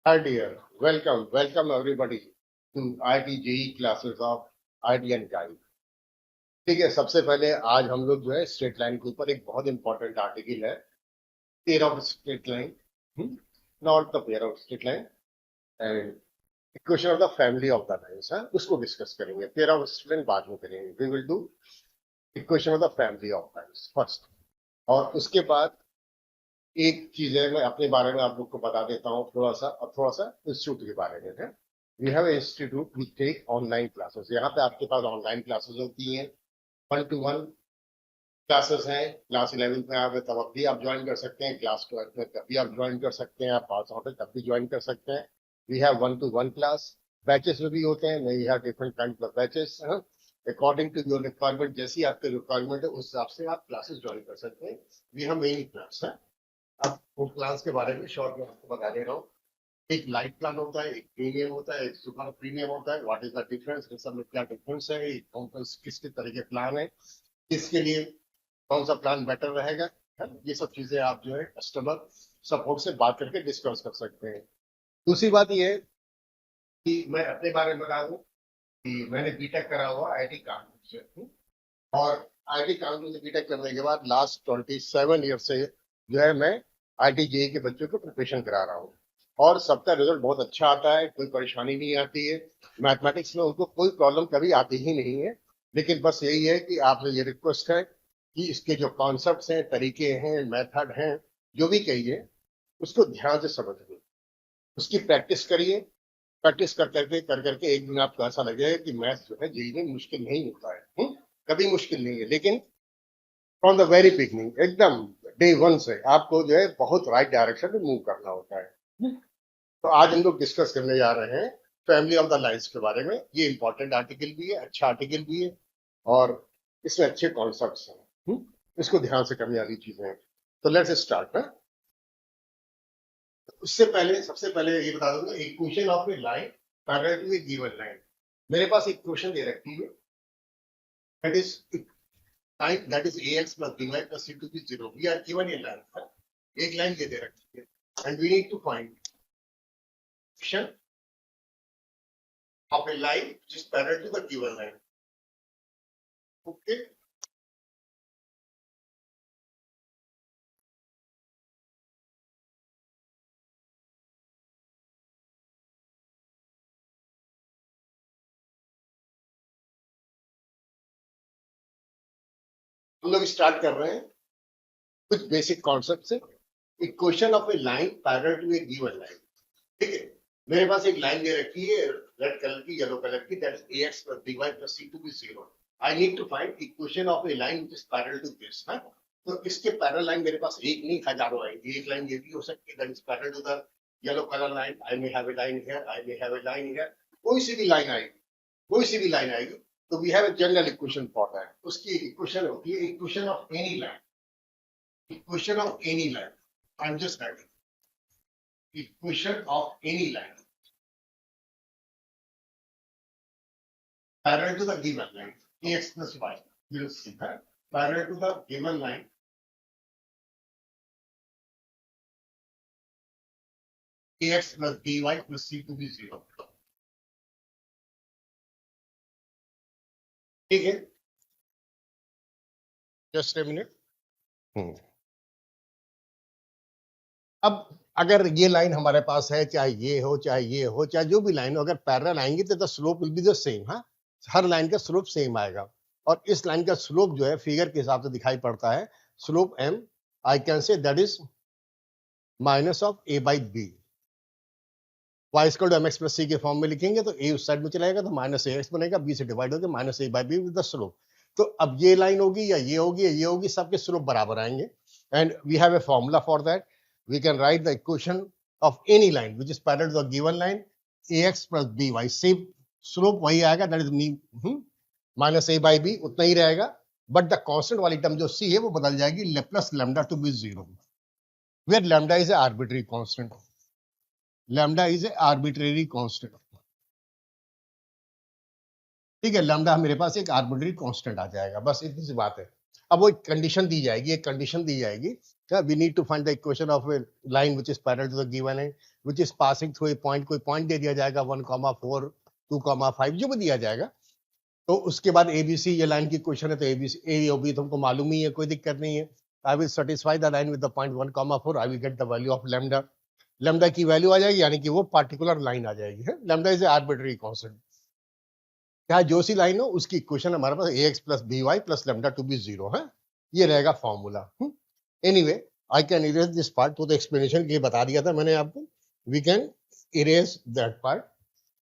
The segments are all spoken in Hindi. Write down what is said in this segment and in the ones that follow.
Hi dear, welcome everybody to IIT JEE classes of IT and Guide. ठीक है, सबसे पहले आज हम लोग जो है स्ट्रेट लाइन के ऊपर एक बहुत इंपॉर्टेंट आर्टिकल है, pair of straight line, not the pair of straight line and equation of the family of the lines, उसको डिस्कस करेंगे। पेयर ऑफ स्ट्रेट लाइन बाद में करेंगे। We will do equation of the family of lines first, और उसके बाद एक चीज है, मैं अपने बारे में आप लोग को बता देता हूँ थोड़ा सा इंस्टीट्यूट के बारे में है। We have institute we take online classes. यहाँ पे आपके पास ऑनलाइन क्लासेस होती हैं, 1-to-1 क्लासेस हैं। क्लास 11 में आप तब भी आप ज्वाइन कर सकते हैं, क्लास 12 में तब भी आप ज्वाइन कर सकते हैं, आप पास आउट है तब भी ज्वाइन कर सकते हैं। We have 1-to-1 class, batches में भी होते हैं। We have different kind of batches according to your requirement. जैसी आपकी रिक्वायरमेंट है उस हिसाब से आप क्लासेस ज्वाइन कर सकते हैं। वी हैव मेनी क्लास है। अब वो क्लास के बारे में शॉर्ट में आपको बता दे रहा हूँ। एक लाइट प्लान होता है, एक प्रीमियम होता है, एक सुपर प्रीमियम होता है। व्हाट इज द डिफरेंस, इन सब में क्या डिफरेंस है, किस तरह के प्लान है, किसके लिए कौन सा प्लान बेटर रहेगा, है? ये सब चीजें आप जो है कस्टमर सपोर्ट से बात करके डिस्कस कर सकते हैं। दूसरी बात ये है कि मैं अपने बारे में बता दूं कि मैंने बीटेक करा हुआ आईआईटी कानपुर से, और आईआईटी कानपुर से बीटेक करने के बाद लास्ट 27 ईयर से जो है मैं आईआईटी जेईई के बच्चों को प्रिपरेशन करा रहा हूँ, और सबका रिजल्ट बहुत अच्छा आता है, कोई परेशानी नहीं आती है। मैथमेटिक्स में उनको कोई प्रॉब्लम कभी आती ही नहीं है। लेकिन बस यही है कि आपसे ये रिक्वेस्ट है कि इसके जो कॉन्सेप्ट हैं, तरीके हैं, मेथड हैं, जो भी कहिए, उसको ध्यान से समझिए, उसकी प्रैक्टिस करिए। प्रैक्टिस कर करके एक दिन आपको ऐसा लगेगा कि मैथ जो है जेईई में मुश्किल नहीं होता है। कभी मुश्किल नहीं है। लेकिन फ्रॉम द वेरी बिगनिंग, एकदम डे वन से आपको जो है बहुत राइट डायरेक्शन में मूव करना होता है। तो आज हम लोग डिस्कस करने जा रहे हैं फैमिली ऑफ द लाइन्स के बारे में। ये इंपॉर्टेंट आर्टिकल भी है, अच्छा आर्टिकल भी है, और इसमें अच्छे कॉन्सेप्ट्स हैं। इसको ध्यान से करने वाली चीजें हैं। तो लेट्स स्टार्ट है। उससे पहले सबसे पहले ये बता दूंगा equation of a line parallel to a given line. मेरे पास एक क्वेश्चन दे रखी है, that is line, that is ax plus by plus c to be 0। We are given a line, एक लाइन ये दे रखी है, and we need to find equation of a line which is parallel to the given line. Okay. हम लोग स्टार्ट कर रहे हैं कुछ बेसिक कॉन्सेप्ट से। Equation of a line parallel to a given line. ठीक है, मेरे पास एक लाइन दे रखी है रेड कलर की, येलो कलर की, that is ax plus by plus c to be 0। I need to find equation of a line which is parallel to this. तो इसके पैरेलल लाइन मेरे पास एक नहीं हजारों आएंगी। एक लाइन ये भी हो सकती है that is parallel to the yellow colour line. I may have a line here, I may have a line here. कोई सी भी लाइन आएगी, कोई सी भी लाइन आएगी। तो we have a general equation for that. उसकी इक्वेशन होती है equation of any line. Equation of any line, I am just writing equation of any line parallel to the given line, ax plus y. You will see that parallel to the given line, ax plus by plus c to be 0. ठीक है, जस्ट ए मिनट। अब अगर ये लाइन हमारे पास है, चाहे ये हो चाहे ये हो चाहे जो भी लाइन हो, अगर पैरेलल आएंगी तो the slope will be the same. हाँ, हर लाइन का स्लोप सेम आएगा, और इस लाइन का स्लोप जो है फिगर के हिसाब से दिखाई पड़ता है। Slope m, I can say that is minus of a by b. y equal to mx plus c के फॉर्म में लिखेंगे तो a उस साइड में चलाएगा तो माइनस ax बनेगा, b से डिवाइड होकर minus a by b with the slope. तो अब ये लाइन होगी या ये होगी या ये होगी, सबके स्लोप बराबर आएंगे। And we have a formula for that. We can write the equation of any line which is parallel to the given line, ax plus by। Same slope वही आएगा, that is minus a by b, उतना ही रहेगा। बट द कांस्टेंट वाली टर्म जो c है वो बदल जाएगी, plus lambda to be 0, where lambda is a arbitrary constant. Lambda is a arbitrary constant. ठीक है, लैम्डा मेरे पास एक आर्बिट्ररी कांस्टेंट आ जाएगा, बस इतनी सी बात है। अब वो एक कंडीशन दी जाएगी, एक कंडीशन दी जाएगी we need to find the equation of a line which is parallel to the given line, which is passing through a point. कोई point दे दिया जाएगा 1,4, 2,5 जो भी दिया जाएगा, तो उसके बाद ABC ये लाइन की क्वेश्चन है, तो ABC A और B तुमको मालूम ही है, कोई दिक्कत नहीं है. I will satisfy the line with the point 1,4. I will get the value of lambda. Lambda की वैल्यू आ जाएगी, यानी कि वो पार्टिकुलर लाइन आ जाएगी. है लैम्डा इज आर्बिट्ररी कांस्टेंट. क्या जो सी लाइन हो उसकी इक्वेशन हमारे पास ax plus by plus lambda to be 0 है. ये रहेगा formula. Anyway I can erase this part. तो एक्सप्लेनेशन के लिए बता दिया था मैंने आपको. We can erase that part.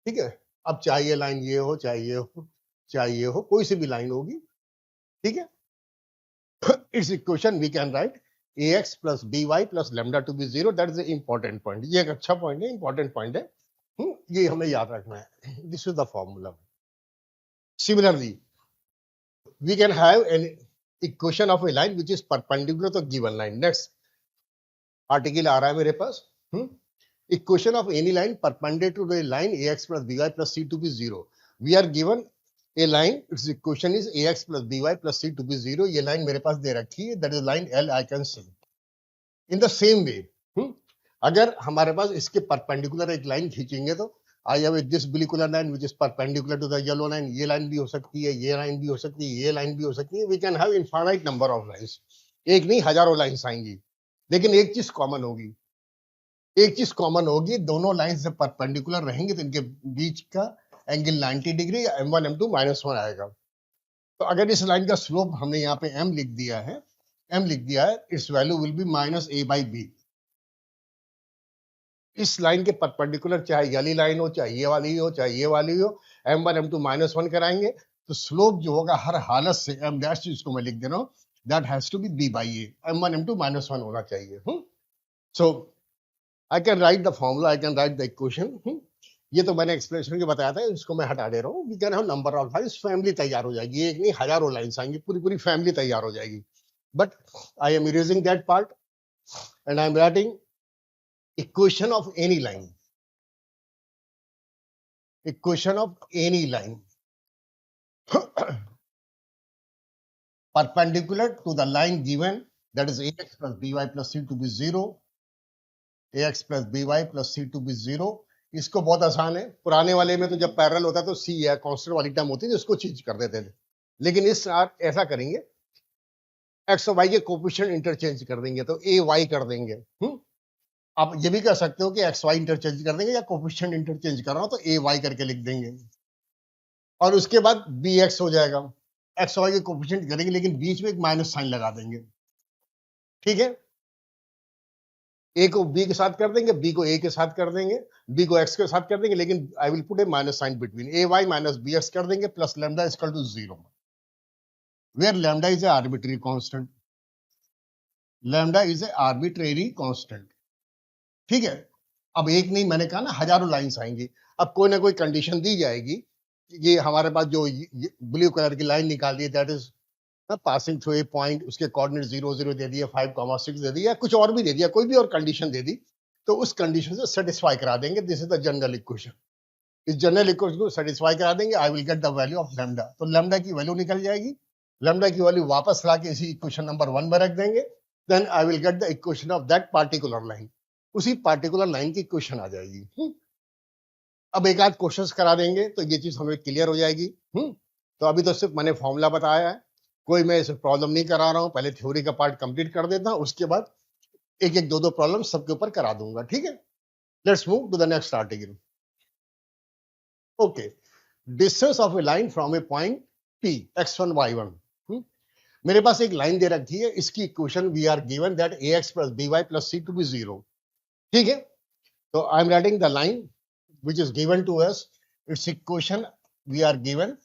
ठीक है. अब चाहे लाइन ये हो, चाहे ये हो, चाहे ये हो, कोई सी भी लाइन होगी. ठीक है. Its equation we can write ax plus by plus lambda to be 0. That is the important point. ये एक अच्छा पॉइंट है, इंपॉर्टेंट पॉइंट है. ये हमें याद रखना है. This is the formula. Similarly, we can have an equation of a line which is perpendicular to given line. Next article आ रहा है मेरे पास. Equation of any line perpendicular to a line ax plus by plus c to be 0. We are given a line. Its equation is ax plus by plus c to be 0. ये line मेरे पास दे रखी है. That is line L I can see. In the same way, अगर हमारे पास इसके परपेंडिकुलर एक लाइन खींचेंगे तो आई हैव दिस बिलिकुलर line which is perpendicular to the yellow line. ये लाइन भी हो सकती है, ये लाइन भी हो सकती है, ये लाइन भी हो सकती है. We can have infinite number of lines. एक नहीं, हजारों लाइंस आएंगी, लेकिन एक चीज कॉमन होगी. एक चीज कॉमन होगी, दोनों लाइंस जब परपेंडिकुलर रहेंगे तो इनके बीच का एंगल 90 डिग्री या m1 m2 -1 आएगा. तो अगर इस लाइन का स्लोप हमने यहाँ पे m लिख दिया है, it's value will be -a/b. इस लाइन के परपेंडिकुलर चाहे ये लाइन हो, चाहे ये वाली हो, चाहे ये वाली हो, m1 m2 -1 कराएंगे तो स्लोप जो होगा हर हालत से m डैश, जिसको मैं लिख दे रहा हूँ, that has to B b/a. m1 m2 -1 होना चाहिए. So I can write the formula, I can write the equation. ये तो मैंने एक्सप्लेनेशन के बताया था, इसको मैं हटा दे रहा हूँ. We can have number of lines. Family तैयार हो जाएगी. एक नहीं, हजारों लाइंस आएंगी, पूरी फैमिली तैयार हो जाएगी. But I M erasing that part and I am writing equation of any line. Equation of any line perpendicular to the line given, that is ax plus by plus c to be 0. ax plus by plus c to be 0. इसको बहुत आसान है. पुराने वाले में तो जब पैरेलल होता तो c या कांस्टेंट वाली टर्म होती थी, उसको चेंज कर देते थे. लेकिन इस ऐसा करेंगे, x और y के कोफिशिएंट इंटरचेंज कर देंगे, तो a y कर देंगे. आप ये भी कर सकते हो कि एक्स वाई इंटरचेंज कर देंगे, या कोफिशिएंट इंटरचेंज कर रहा हो तो ए वाई करके लिख देंगे, और उसके बाद बी एक्स हो जाएगा. एक्स वाई के कोफिशिएंट करेंगे, लेकिन बीच में एक माइनस साइन लगा देंगे. ठीक है. ए को बी के साथ कर देंगे, बी को ए के साथ कर देंगे, बी को एक्स के साथ कर देंगे, लेकिन I will put a minus sign between. A y minus b x कर देंगे, plus lambda is equal to 0, where lambda is a arbitrary constant. Lambda is a arbitrary constant. ठीक है. अब एक नहीं, मैंने कहा ना, हजारों लाइंस आएंगी. अब कोई ना कोई कंडीशन दी जाएगी. ये हमारे पास जो ब्लू कलर की लाइन निकाल दी है, that is passing through A point. उसके कोऑर्डिनेट 0 0 दे दिए, 5,6 दे दिया, कुछ और भी दे दिया, कोई भी और कंडीशन दे दी, तो उस कंडीशन से सेटिस्फाई करा देंगे. This is the general equation. इस जनरल इक्वेशन को सेटिस्फाई करा देंगे. I will get the value of lambda. तो लैम्डा की वैल्यू निकल जाएगी. लैम्डा की वैल्यू वापस ला के इसी इक्वेशन नंबर 1 में रख देंगे. Then I will get the equation of that particular line. उसी पार्टिकुलर लाइन की क्वेश्चन आ जाएगी. अब एक आध क्वेश्चंस करा देंगे तो ये चीज हमें क्लियर हो जाएगी. तो अभी तो सिर्फ मैंने फॉर्मूला बताया है, कोई मैं इसे प्रॉब्लम नहीं करा रहा हूं. पहले थ्योरी का पार्ट कंप्लीट कर देता हूं, उसके बाद एक एक दो प्रॉब्लम सबके ऊपर करा दूंगा. ठीक है. Let's move to the next article. Okay. Distance of a line from a point P, x1 y1. मेरे पास एक लाइन दे रखी है. इसकी equation we are given that ax plus by plus c to be 0. ठीक है. तो I am writing the line which is given to us. Its equation we are given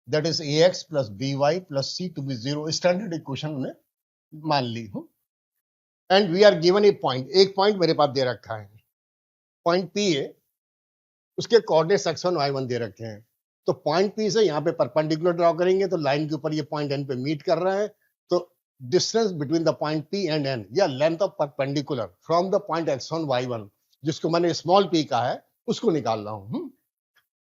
that is ax plus by plus c to be 0. Standard equation ने मान ली हूं. And we are given a point. एक पॉइंट मेरे पास दे रखा है, पॉइंट P है. उसके कोऑर्डिनेट्स x1 y1 दे रखे हैं. तो पॉइंट P से यहाँ पे परपेंडिकुलर ड्रॉ करेंगे, तो लाइन के ऊपर ये पॉइंट N पे मीट कर रहा है. तो distance between the point P and N, या length of perpendicular from the point x1 y1, जिसको मैंने स्मॉल p कहा है, उसको निकाल रहा हूं.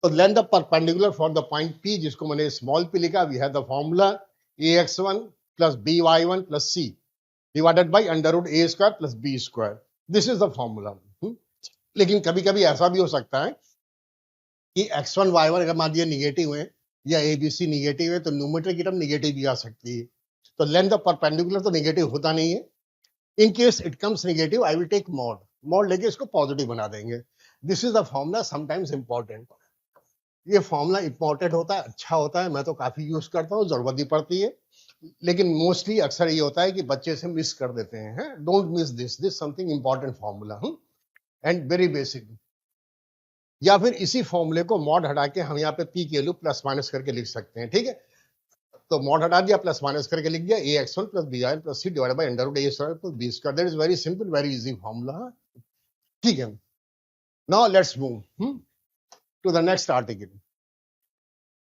तो length of perpendicular from the point P, जिसको मैंने स्मॉल p लिखा, we have the formula ax1 plus by1 plus c. Divided by under root A square plus B square, this is the formula. लेकिन कभी कभी ऐसा भी हो सकता है कि x1 y1 अगर मान लिया निगेटिव है या ABC निगेटिव है तो न्यूमरेटर की टर्म निगेटिव भी आ सकती है। तो लेंथ ऑफ परपेंडिकुलर तो निगेटिव होता नहीं है। In case it comes negative I will take mod, mod लेके इसको पॉजिटिव बना देंगे। This is the formula, sometimes important. ये फॉर्मूला इंपॉर्टेंट होता है, अच्छा होता है, मैं तो काफी यूज करता हूँ, जरूरत भी पड़ती है, लेकिन मोस्टली अक्सर ये होता है कि बच्चे से मिस कर देते हैं। Don't miss this something important formula and very basic. या फिर इसी फॉर्मूले को मॉड हटा के हम यहाँ पे पी के वैल्यू प्लस माइनस करके लिख सकते हैं, ठीक है। तो मॉड हटा दिया, प्लस माइनस करके लिख दिया A X one plus B I plus C divided by under root A square plus B square. That is very simple, very easy formula, ठीक है। Now let's move to the next article,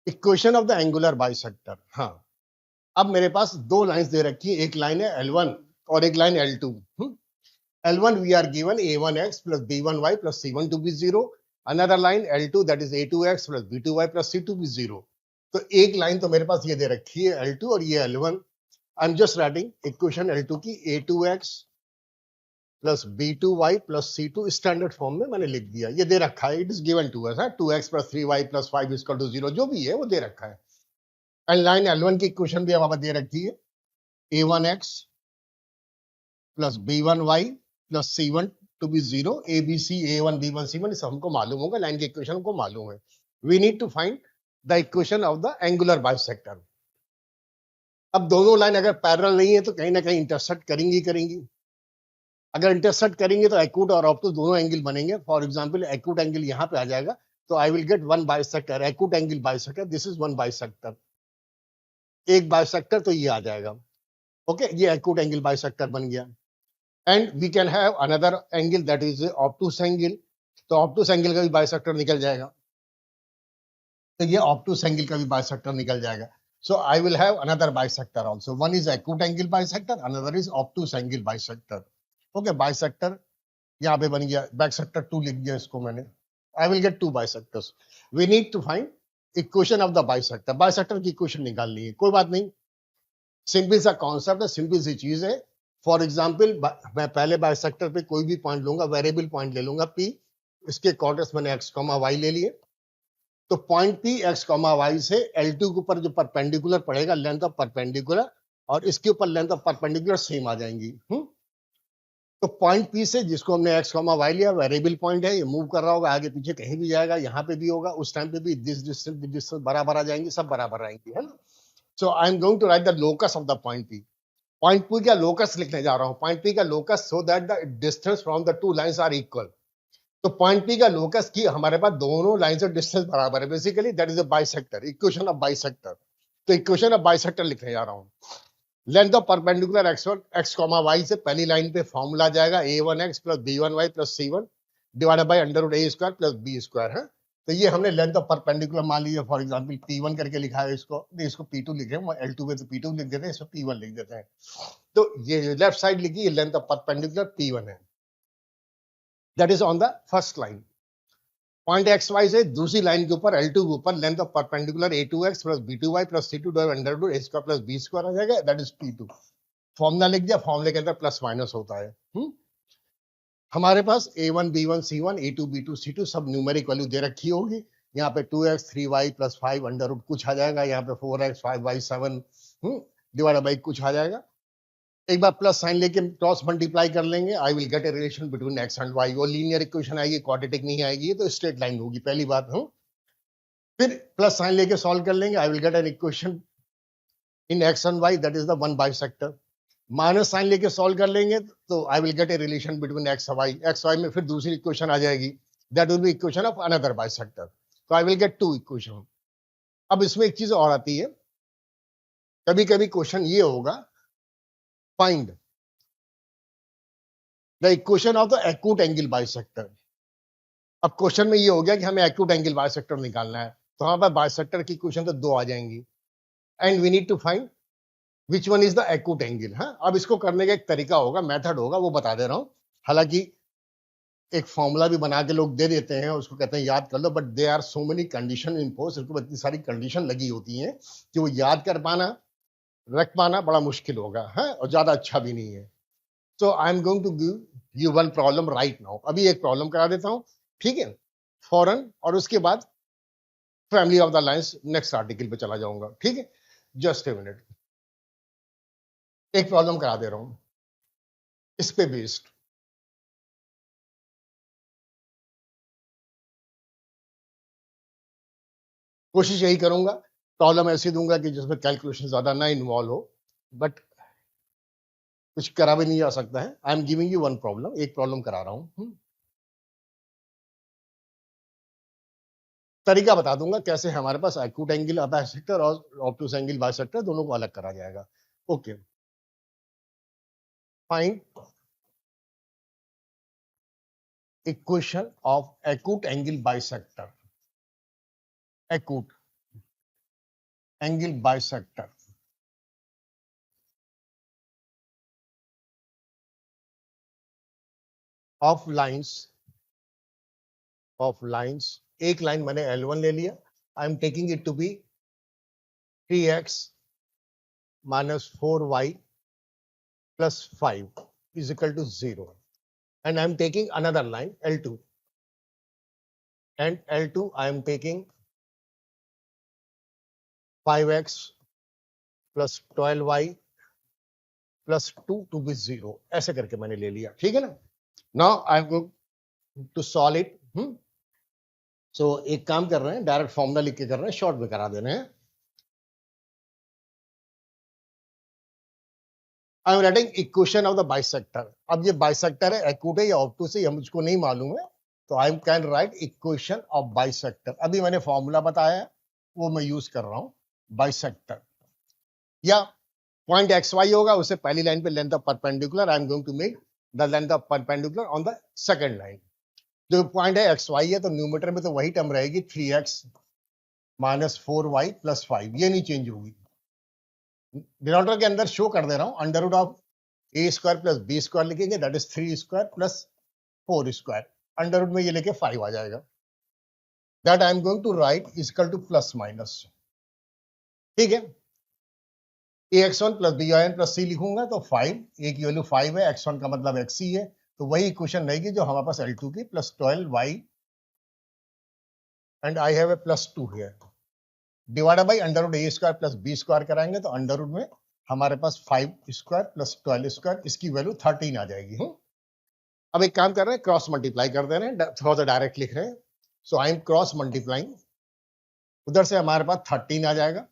equation of the angular bisector. हाँ, अब मेरे पास दो लाइंस दे रखी है, एक लाइन है L1 और एक line L2। L1 we are given a1x plus b1y plus c1 to be 0, another line L2 that is a2x plus b2y plus c2 be 0। तो एक लाइन तो मेरे पास ये दे रखी है L2 और ये L1। I am just writing equation L2 की a2x plus b2y plus c2 standard form में मैंने लिख दिया, ये दे रखा है, it is given to us, 2x plus 3y plus 5 equal to 0, जो भी है वो दे रखा है। एंड लाइन L1 की इक्वेशन भी हमारे दे रखी है, a1x plus b1y plus c1 to be 0, abc a1 b1 c1 हमको मालूम होगा, लाइन की इक्वेशन को मालूम है। We need to find the equation of the angular bisector. अब दोनों लाइन अगर पैरेलल नहीं है तो कहीं ना कहीं इंटरसेक्ट करेंगी। अगर इंटरसेक्ट करेंगे तो एक्यूट और ऑब्टूस दोनों एंगल बनेंगे। फॉर एग्जांपल एक्यूट एंगल यहाँ पे आ जाएगा, तो I will get one bisector, acute angle bisector, this is one bisector, एक बाइसेक्टर तो ये आ जाएगा। ओके, ये एक्यूट एंगल बाइसेक्टर बन गया। And we can have another angle that is obtuse angle, तो ऑब्टूस एंगल का भी बाइसेक्टर निकल जाएगा, तो ये ऑब्टूस एंगल का भी बाइसेक्टर निकल जाएगा। So I will have another bisector also. One is acute angle bisector, another is obtuse angle bisector. Okay, bisector यहाँ पे बन गया, bisector 2 लिख दिया इसको मैंने। I will get two bisectors. We need to find equation of the bisector. Bisector की इक्वेशन निकालनी है, कोई बात नहीं, सिंपल सा कॉन्सेप्ट है, सिंपल सी चीज है। फॉर एग्जाम्पल मैं पहले बाइसेक्टर पे कोई भी पॉइंट लूंगा, वेरिएबल पॉइंट ले लूंगा P, इसके क्वार्टर्स मैंने x, y ले लिए। तो पॉइंट P x, y से L2 के ऊपर जो परपेंडिकुलर पड़ेगा, लेंथ ऑफ परपेंडिकुलर, और इसके ऊपर लेंथ ऑफ परपेंडिकुलर सेम आ जाएंगी। तो पॉइंट P से जिसको हमने x, y लिया, वेरिएबल पॉइंट है, ये मूव कर रहा होगा आगे पीछे कहीं भी जाएगा, यहाँ पे भी होगा, उस टाइम पे भी दिस डिस्टेंस बराबर आ जाएंगे, सब बराबर आएंगे, है ना। So I am going to write the locus of the point P। Point P का लोकस लिखने जा रहा हूँ, पॉइंट P का locus, so that the distance from the two lines are equal. तो पॉइंट P का लोकस की हमारे पास दोनों लाइन से डिस्टेंस बराबर है, basically that is a bisector, equation of bisector. तो इक्वेशन ऑफ बाइसेक्टर लिखने जा रहा हूँ। Length of perpendicular x, y से पहली लाइन पे फॉर्मूला जाएगा a1x plus b1y plus c1 divided by under root a square plus b square है। तो ये हमने लेंथ ऑफ परपेंडिकुलर मान लिया, फॉर एग्जांपल p1 करके लिखा है, इसको p2 लिख रहे हैं, L2 में तो p2 लिख देते हैं, इसको p1 लिख देते हैं। तो ये लेफ्ट साइड लिखी, लेंथ ऑफ परपेंडिकुलर p1 है, that is on the first line. Point X Y से दूसरी लाइन के ऊपर L2 के ऊपर length of perpendicular a2x plus b2y plus c2 under root a square plus b square आ जाएगा, दैट इज p2। फॉर्मूला लिख दिया, फॉर्मूले के अंदर प्लस माइनस होता है। हमारे पास a1 b1 c1 a2 b2 c2 सब न्यूमेरिक वैल्यू दे रखी होगी। यहाँ पे 2x 3y plus 5 under root कुछ आ जाएगा, यहाँ पे 4x 5y 7 डिवाइडेड बाई कुछ आ जाएगा। एक बार प्लस साइन लेके क्रॉस मल्टीप्लाई कर लेंगे, I will get a relation between x and y। वो लीनियर इक्वेशन आएगी, क्वाड्रेटिक नहीं आएगी, ये तो स्ट्रेट लाइन होगी, पहली बात। फिर प्लस साइन लेके सॉल्व कर लेंगे, I will get an equation in x and y, that is the one bisector. Minus sign लेके सॉल्व कर लेंगे तो I will get a relation between x y में फिर दूसरी इक्वेशन आ जाएगी, that will be equation of another bisector. तो I will get two equation. अब इसमें एक चीज और आती है, कभी कभी क्वेश्चन ये होगा, find the equation of the acute angle bisector। अब क्वेश्चन में ये हो गया कि हमें acute angle bisector निकालना है, तो हमारे पास बाइसेक्टर की इक्वेशन तो दो आ जाएंगी, and we need to find which one is the acute angle। हाँ, अब इसको करने का एक तरीका होगा, मेथड होगा, वो बता दे रहा हूँ। हालांकि एक फॉर्मूला भी बना के लोग दे देते हैं, उसको कहते हैं याद कर लो, but they are so many condition impose, उसको इतनी सारी कंडीशन लगी होती हैं कि वो याद कर पाना, रख पाना बड़ा मुश्किल होगा, है, और ज्यादा अच्छा भी नहीं है। So I am going to give you one problem right now. अभी एक प्रॉब्लम करा देता हूं, ठीक है, फौरन, और उसके बाद family of the lines next article पे चला जाऊंगा, ठीक है। जस्ट ए मिनट, एक प्रॉब्लम करा दे रहा हूं इस पे बेस्ड। कोशिश यही करूंगा, प्रॉब्लम ऐसी दूंगा कि जिसमें कैलकुलेशन ज्यादा ना इन्वॉल्व हो, बट कुछ करा भी नहीं जा सकता है। I am giving you one problem, एक प्रॉब्लम करा रहा हूं। तरीका बता दूंगा कैसे हमारे पास एक्यूट एंगल बाइसेक्टर और ऑब्टूस एंगल बाइसेक्टर दोनों को अलग करा जाएगा। Okay, find equation of acute angle bisector. Acute angle bisector of lines, एक लाइन मैंने L1 ले लिया, I am taking it to be 3x minus 4y plus 5 is equal to 0, and I am taking another line L2, and L2 I am taking 5x plus 12y plus 2 to be 0, ऐसे करके मैंने ले लिया, ठीक है ना। Now I am going to solve it. So एक काम कर रहे हैं, डायरेक्ट फॉर्मूला लिख के कर रहे हैं, शॉर्ट में करा देने हैं। आई am writing equation of the bisector. अब ये बाइसेक्टर है, एक्यूट है या ऑब्टूस है, ये मुझको नहीं मालूम है, तो आई can right equation of bisector. अभी मैंने फॉर्मूला बताया है, वो मैं यूज कर रहा हूं, बाइसेक्टर या पॉइंट एक्स वाई होगा, उससे पहली लाइन पे length of perpendicular, I am going to make the length of perpendicular on the second line. जो पॉइंट है एक्स वाई है, तो न्यूमरेटर में तो वही टर्म रहेगी 3x minus 4y plus 5, ये नहीं चेंज होगी। डिनोमिनेटर के अंदर शो कर दे रहा हूं, under root of A square plus B square लिखेंगे, that is 3 square plus 4 square, under root में ये लेके 5 आ जाएगा। That I am going to write equal to plus minus, ठीक है। ax1 plus bin plus c लिखूंगा तो 5, a की वैल्यू 5 है, x1 का मतलब xc है, तो वही इक्वेशन रहेगी जो हमारे पास L2 की, plus 12y and I have a plus 2 here, divided by under root A square plus B square कराएंगे तो अंडर रूट में हमारे पास 5 स्क्वायर प्लस 12 स्क्वायर, इसकी वैल्यू 13 आ जाएगी। अब एक काम कर रहे हैं, क्रॉस मल्टीप्लाई कर दे रहे हैं, थोड़ा सा डायरेक्ट लिख रहे हैं। सो आई एम क्रॉस मल्टीप्लाइंग, उधर से हमारे पास 13 आ जाएगा,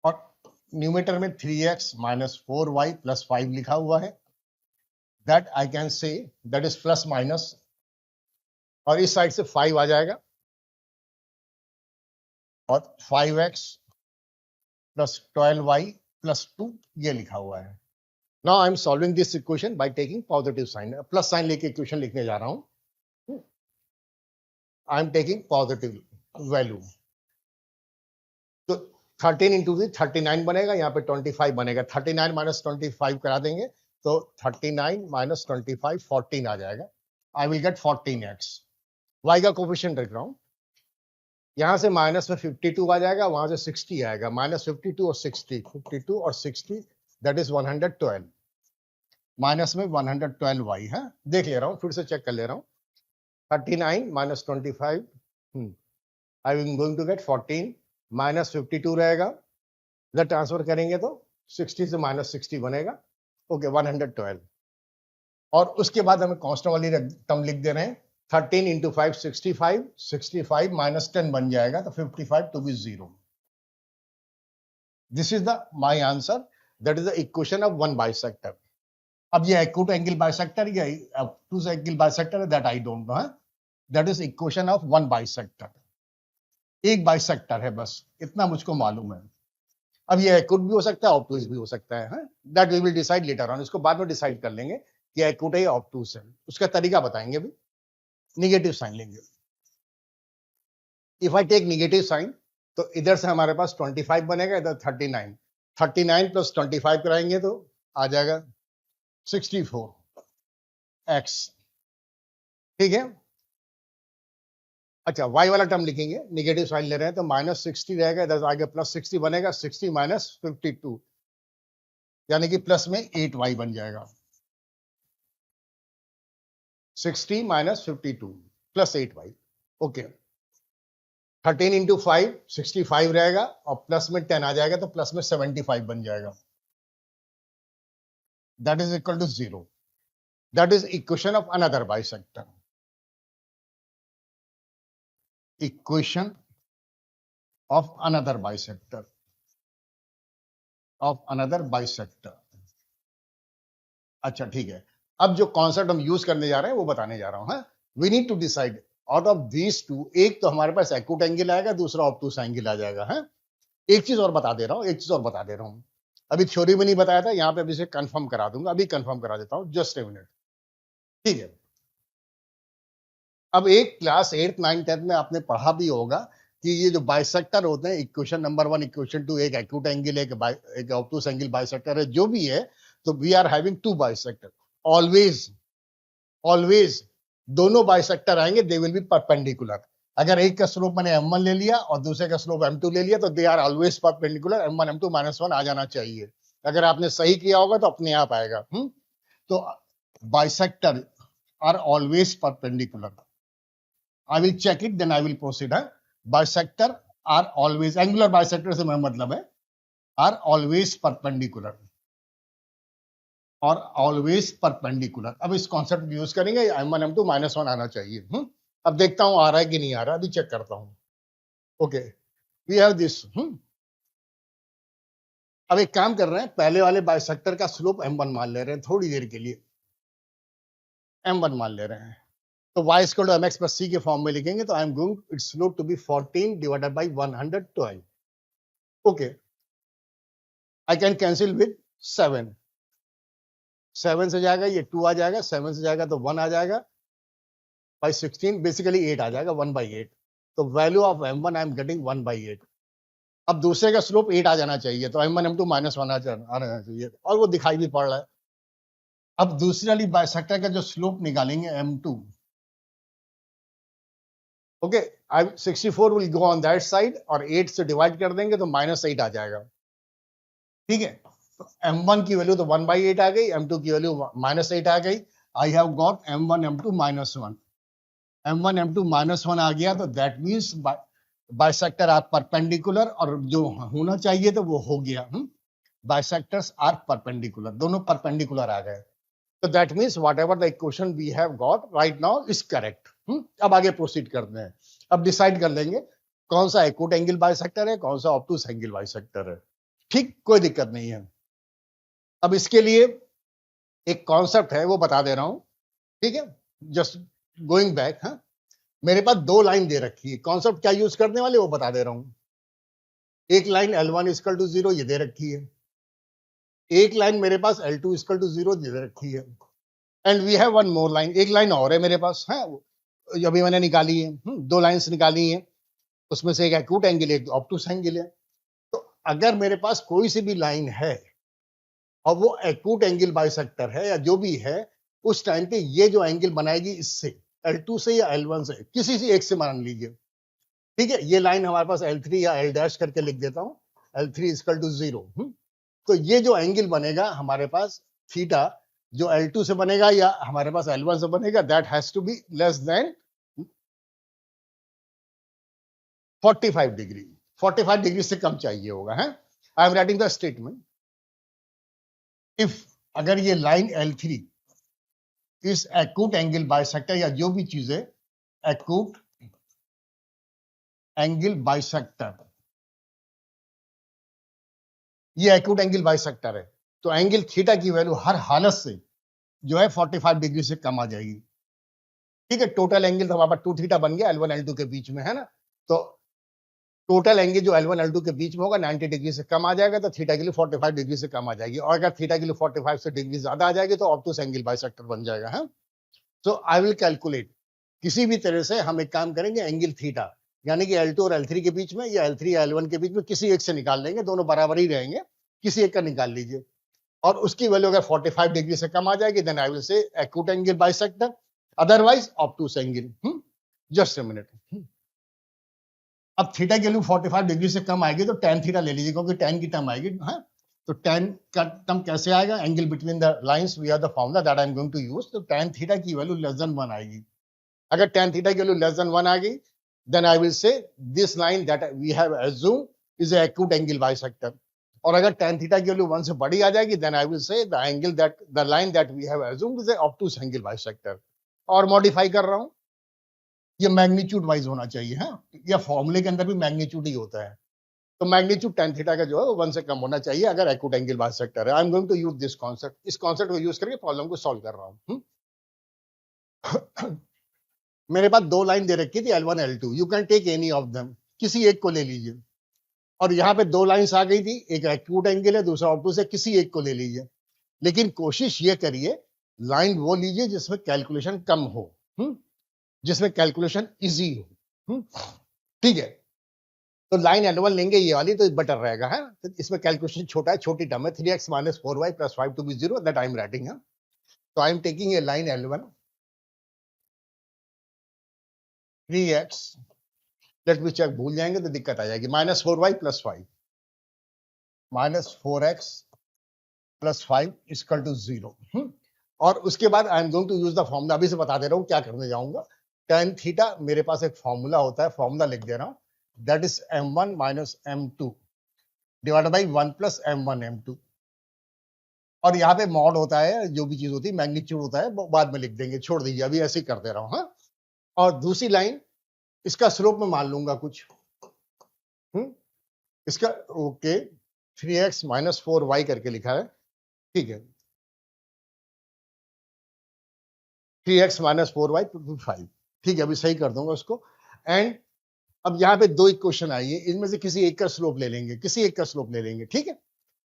और न्यूमेटर में 3x minus 4y plus 5 लिखा हुआ है, that I can say that is plus minus, और इस साइड से 5 आ जाएगा, और 5x plus 12y plus 2 ये लिखा हुआ है। Now I am solving this equation by taking positive sign, plus sign लेके इक्वेशन लिखने जा रहा हूं। I am taking positive value, तो 13 इंटू 39 बनेगा, यहाँ पे 25 बनेगा, 39 माइनस 25 करा देंगे तो 39 माइनस 25 14 आ जाएगा। आई विल गेट 14x। y का कोफिशिएंट रख रहा हूं, यहां से माइनस में 52 आ जाएगा, वहां से 60 आएगा, माइनस 52 और 60, 52 और 60 दैट इज 112, माइनस में 112y है। देख ले रहा हूं, फिर से चेक कर ले रहा हूं, 39 minus 25, I am going to get 14, minus 52 रहेगा, इधर ट्रांसफर करेंगे तो 60 से माइनस 60 बनेगा, ओके 112, और उसके बाद हमें कांस्टेंट वाली टर्म लिख दे रहे हैं, 13 इंटू 5 65, 65 माइनस 10 बन जाएगा, तो 55 to be 0। This is the my answer, that is the equation of one bisector. अब ये एक्यूट एंगल बाइसेक्टर या ऑब्टूस एंगल बाइसेक्टर है, that I don't know, that is equation of one bisector, एक बाइसेक्टर है, बस इतना मुझको मालूम है। अब ये एक्यूट भी हो सकता है, ऑब्टूस भी हो सकता है, that we will decide later on, इसको बाद में डिसाइड कर लेंगे कि एक्यूट है या ऑब्टूस है, उसका तरीका बताएंगे भी। निगेटिव साइन लेंगे, if I take negative sign तो इधर से हमारे पास 25 बनेगा, इधर 39, 39 प्लस 25 कराएंगे तो आ जाएगा 64x, ठीक है। अच्छा, y वाला टर्म लिखेंगे, निगेटिव साइन ले रहे हैं तो माइनस 60 रहेगा, इधर आगे प्लस 60 बनेगा, 60 माइनस 52 यानी कि प्लस में 8y बन जाएगा, 60 minus 52 plus 8y. Okay 13 into 5 65 रहेगा और प्लस में 10 आ जाएगा तो प्लस में 75 बन जाएगा. That is equal to 0. That is equation of another bisector. Equation of another bisector. Of another bisector. अच्छा ठीक है. अब जो कॉन्सेप्ट हम यूज करने जा रहे हैं वो बताने जा रहा हूं. हाँ, we need to decide out of these two. एक तो हमारे पास एक्यूट एंगल आएगा, दूसरा ऑब्टूस एंगल आ जाएगा. है एक चीज और बता दे रहा हूं, अभी थ्योरी में नहीं बताया था, यहाँ पे अभी से कंफर्म करा दूंगा. अभी कंफर्म करा देता हूं, जस्ट ए मिनट. ठीक है. अब एक क्लास 8th 9th 10th में आपने पढ़ा भी होगा कि ये जो बाइसेक्टर होते हैं, इक्वेशन नंबर 1 इक्वेशन 2, एक एक्यूट एंगल एक ऑब्टूस एंगल बाइसेक्टर है जो भी है. तो we are having two bisector. Always दोनों बाइसेक्टर आएंगे, दे विल बी परपेंडिकुलर. अगर एक का स्लोप मैंने m1 ले लिया और दूसरे का स्लोप m2 ले लिया तो they are always perpendicular. m1 m2 -1 आ जाना चाहिए. अगर आपने सही किया होगा तो अपने आप आएगा. तो bisector are always perpendicular. I will check it, then I will proceed. Bisector are always, angular bisector से मैं मतलब है, are always perpendicular. और always perpendicular. अब इस कॉन्सेप्ट यूज करेंगे. m1 m2 -1 आना चाहिए. अब देखता हूं आ रहा है कि नहीं आ रहा, अभी चेक करता हूं. Okay, we have this. अब एक काम कर रहे हैं, पहले वाले बाइसेक्टर का स्लोप m1 मान ले रहे हैं थोड़ी देर के लिए. m1 मान ले रहे हैं तो y equal to mx plus c के फॉर्म में लिखेंगे. तो I am going its slope to be 14 divided by 112. Okay, I can cancel with 7. 7 से जाएगा ये 2 आ जाएगा, 7 से जाएगा तो 1 आ जाएगा, बाई 16 बेसिकली 8 आ जाएगा, 1/8. तो value of m1 I am getting 1/8. अब दूसरे का स्लोप 8 आ जाना चाहिए, तो m1 m2 -1 आ जाना चाहिए, और वो दिखाई भी पड़ रहा है. अब दूसरी वाली बाइसेक्टर का जो स्लोप निकालेंगे m2. Okay, 64 will go on that side और 8 से डिवाइड कर देंगे तो -8 आ जाएगा. ठीक है. तो m1 की वैल्यू तो 1/8 आ गई, m2 की वैल्यू -8 आ गई. I have got m1 m2 -1. m1 m2 -1 आ गया तो that means bisector are perpendicular, और जो होना चाहिए तो वो हो गया. बाइसेक्टर्स आर परपेंडिकुलर, दोनों परपेंडिकुलर आ गए. तो that means whatever the equation we have got right now is correct. अब आगे प्रोसीड करते हैं. अब डिसाइड कर लेंगे कौन सा एक्यूट एंगल बाइसेक्टर है, कौन सा ऑब्टूस एंगल बाइसेक्टर है. ठीक, कोई दिक्कत नहीं है. अब इसके लिए एक कॉन्सेप्ट है वो बता दे रहा हूं. ठीक है, जस्ट गोइंग बैक. मेरे पास दो लाइन दे रखी है. कॉन्सेप्ट क्या यूज करने वाले वो बता दे रहा हूं. एक लाइन L1 = 0 ये दे रखी है, एक लाइन मेरे पास L2 = 0 दे रखी है, and we have one more line. एक लाइन और है मेरे पास, है अभी मैंने निकाली है. दो लाइंस निकाली हैं, उसमें से एक एक्यूट एंगल एक ऑब्टूस एंगल है. तो अगर मेरे पास कोई सी भी लाइन है और वो एक्यूट एंगल बाइसेक्टर है या जो भी है, उस टाइम पे ये जो एंगल बनाएगी इससे L2 से या L1 से, किसी से एक से मान लीजिए. ठीक है, ये लाइन हमारे पास L3 या L' करके लिख देता हूं, L3 = 0. तो ये जो एंगल बनेगा हमारे पास थीटा, जो L2 से बनेगा या हमारे पास L1 से बनेगा, that has to be less than 45 degree. 45 degree से कम चाहिए होगा. है I am writing the statement. If अगर ये लाइन L3 इस एक्यूट एंगल बाइसेक्टर या जो भी चीज है एक्यूट एंगल बाइसेक्टर, ये एक्यूट एंगल बाइसेक्टर है, तो एंगल थीटा की वैल्यू हर हालत से जो है 45 डिग्री से कम आ जाएगी. ठीक है, टोटल एंगल तो हमारे पास 2 थीटा बन गया L1 L2 के बीच में, है ना. तो टोटल एंगल जो L1 L2 के बीच में होगा 90 डिग्री से कम आ जाएगा, तो थीटा के लिए 45 डिग्री से कम आ जाएगी. और अगर थीटा के लिए 45 से डिग्री ज्यादा आ जाएगी तो ऑब्टूस एंगल बाइसेक्टर बन जाएगा. है सो आई विल कैलकुलेट. किसी भी तरह से हम एक काम करेंगे, एंगल थीटा यानी कि L2 और L3 के बीच में या L3 या L1 के बीच में किसी एक से निकाल लेंगे, दोनों बराबर ही रहेंगे, किसी एक का निकाल लीजिए. और उसकी वैल्यू अगर 45 डिग्री से कम आ जाएगी then I will say acute angle bisector, otherwise obtuse angle. Just a minute. अब थीटा की वैल्यू 45 डिग्री से कम आएगी तो tan थीटा ले लीजिए, क्योंकि tan की टर्म आएगी. हाँ, तो tan का टर्म कैसे आएगा, angle between the lines, we are the formula that I am going to use. तो tan थीटा की वैल्यू लेस देन 1 आएगी। अगर tan थीटा की वैल्यू लेस देन 1 आ गई, then I will say this line that we have assume is a acute angle bisector. और अगर tan थीटा की वैल्यू 1 से बड़ी आ जाएगी, then I will say the angle that the line that we have assumed is a obtuse angle bisector. और मॉडिफाई कर रहा हूं, ये मैग्नीट्यूड वाइज होना चाहिए। हाँ, या फॉर्मूले के अंदर भी मैग्नीट्यूड ही होता है। तो मैग्नीट्यूड tan थीटा का जो है वो 1 से कम होना चाहिए अगर एक्यूट एंगल बाइसेक्टर है। I am going to use this concept. इस कॉन्सेप्ट को यूज करके प्रॉब्लम को सॉल्व कर रहा हूं। मेरे पास दो लाइन दे रखी थी L1 L2, you can take any of them, किसी एक को ले लीजिए। और यहाँ पे दो लाइंस आ गई थी, एक एक्यूट एंगल है, दूसरा ऑब्टूस है, किसी एक को ले लीजिए। लेकिन कोशिश ये करिए लाइन वो लीजिए जिसमें कैलकुलेशन कम हो, जिसमें कैलकुलेशन इजी हो। ठीक है, तो लाइन L1 लेंगे ये वाली, तो बेटर रहेगा है। तो इसमें कैलकुलेशन छोटा है, छोटी टर्म है, 3x - 4y + 5 to be 0 that I am writing है। तो I am taking a line L1 3x, let me check, भूल जाएंगे तो दिक्कत आ जाएगी, -4y + 5 -4x + 5 = 0। और उसके बाद I am going to use the formula. अभी से बता दे रहा हूं क्या करने जाऊंगा। tan थीटा मेरे पास एक फॉर्मूला होता है, फॉर्मूला लिख दे रहा हूं, that is m1 - m2 divided by 1 + m1 m2। और यहाँ पे मॉड होता है, जो भी चीज होती है, मैग्नीट्यूड होता है, वो बाद में लिख देंगे, छोड़ दीजिए, अभी ऐसे ही कर दे रहा हूँ। हाँ, और दूसरी लाइन इसका स्लोप में मान लूंगा कुछ, इसका ओके 3x - 4y करके लिखा है। ठीक है, 3x - 4y = 5। ठीक है, अभी सही कर दूंगा उसको। एंड अब यहाँ पे दो इक्वेशन आई है, इनमें से किसी एक का स्लोप ले लेंगे, किसी एक का स्लोप ले लेंगे। ठीक है,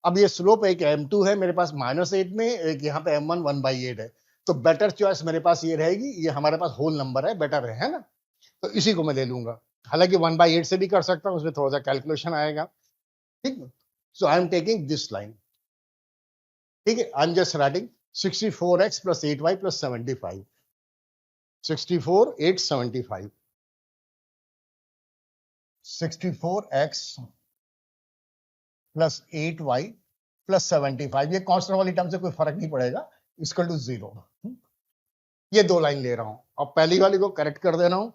अब ये स्लोप एक m2 है मेरे पास -8 में, एक यहाँ पे m1 1/8 है। तो बेटर चॉइस मेरे पास ये रहेगी, ये हमारे पास होल नंबर है, बेटर है ना, तो इसी को मैं ले लूंगा। हालांकि 1/8 से भी कर सकता हूँ, उसमें थोड़ा सा कैलकुलेशन आएगा। ठीक है, so I am taking this line. ठीक है, I am just writing 64x + 8y + 75, 64 8 75, 64x + 8y + 75, ये कांस्टेंट वाली टर्म से कोई फर्क नहीं पड़ेगा, = 0। ये दो लाइन ले रहा हूं। अब पहली वाली को करेक्ट कर दे रहा हूं,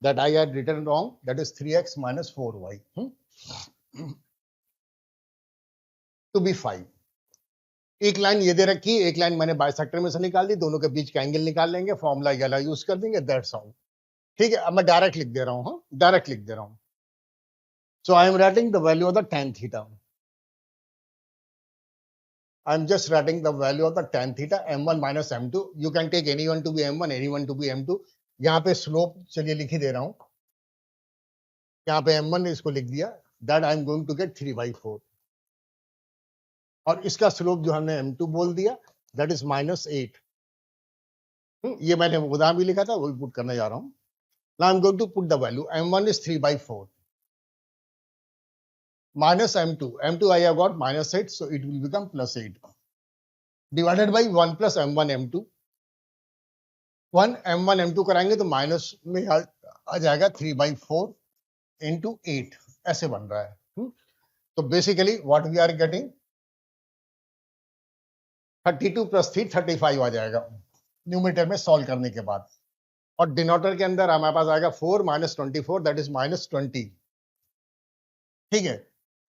that I had written wrong, that is 3x - 4y to be 5। एक लाइन ये दे रखी, एक लाइन मैंने बाइसेक्टर में से निकाल दी, दोनों के बीच का एंगल निकाल लेंगे, फॉर्मूला ये वाला यूज कर देंगे, दैट्स ऑल। ठीक है, अब मैं डायरेक्ट लिख दे रहा हूं, डायरेक्ट लिख दे रहा हूं। So I am writing the value of the tan theta. I am just writing the value of the tan theta m1 - m2। You can take anyone to be m1, anyone to be m2। यहाँ पे स्लोप चलिए लिख ही दे रहा हूं, यहाँ पे m1 ने इसको लिख दिया, that I am going to get 3/4। और इसका स्लोप जो हमने m2 बोल दिया, that is -8। ये मैंने उदाहरण भी लिखा था, वही पुट करने जा रहा हूं। Now I am going to put the value, m1 is 3/4 minus m2 I have got -8, so it will become +8 divided by 1 + m1 m2। 1 m1 m2 कराएंगे तो माइनस में आ जाएगा 3/4 into 8, ऐसे बन रहा है। तो basically what we are getting 32 + 3 35 आ जाएगा न्यूमरेटर में सॉल्व करने के बाद। और डिनोटर के अंदर हमारे पास आएगा 4 - 24, दैट इज -20। ठीक है,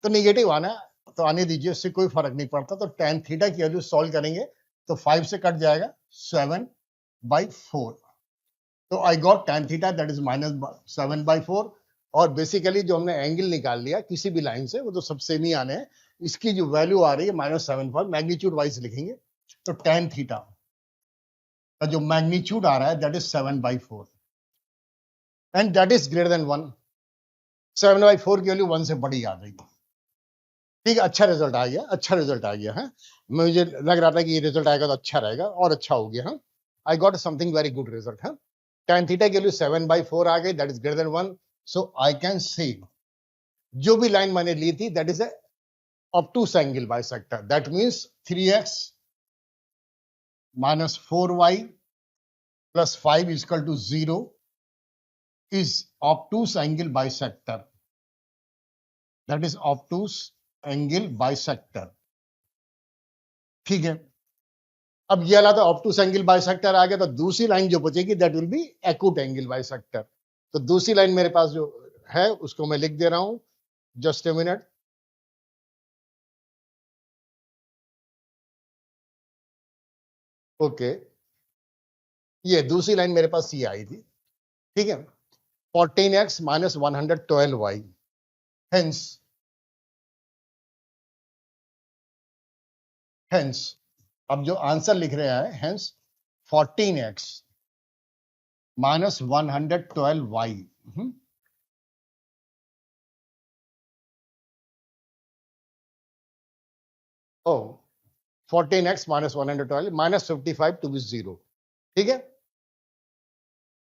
तो नेगेटिव आना, तो आने दीजिए, उससे कोई फर्क नहीं पड़ता। तो tan थीटा की वैल्यू सॉल्व करेंगे तो 5 से कट जाएगा 7/4। तो I got tan theta that is -7/4। और बेसिकली जो हमने एंगल निकाल लिया किसी भी लाइन से, वो तो सब सेम ही आने हैं। इसकी जो वैल्यू आ रही है -7/4, मैग्नीट्यूड वाइज लिखेंगे तो tan थीटा का जो मैग्नीट्यूड आ रहा है that is 7/4 and that is greater than 1। 7/4 की वैल्यू 1 से बड़ी आ गई। ठीक है, अच्छा रिजल्ट आ गया, अच्छा रिजल्ट आ गया है। मुझे लग रहा था कि ये रिजल्ट आएगा तो अच्छा रहेगा, और अच्छा हो गया। I got something very good result है। tan थीटा की वैल्यू 7/4 आ गई, that is greater than 1। So I can say जो भी लाइन मैंने ली थी that is a obtuse angle bisector, that means 3x - 4y + 5 = 0 is obtuse angle bisector, that is obtuse angle bisector। ठीक है, अब ये वाला तो ऑब्टूस एंगल बाइसेक्टर आ गया, तो दूसरी लाइन जो बचेगी that will B acute angle bisector. तो दूसरी लाइन मेरे पास जो है उसको मैं लिख दे रहा हूं, जस्ट ए मिनट। ओके, ये दूसरी लाइन मेरे पास ये आई थी, ठीक है, 14x minus 112y, hence hence अब जो आंसर लिख रहे हैं, hence 14x minus 112y, oh 14x minus 112 minus 55 to be 0, ठीक है,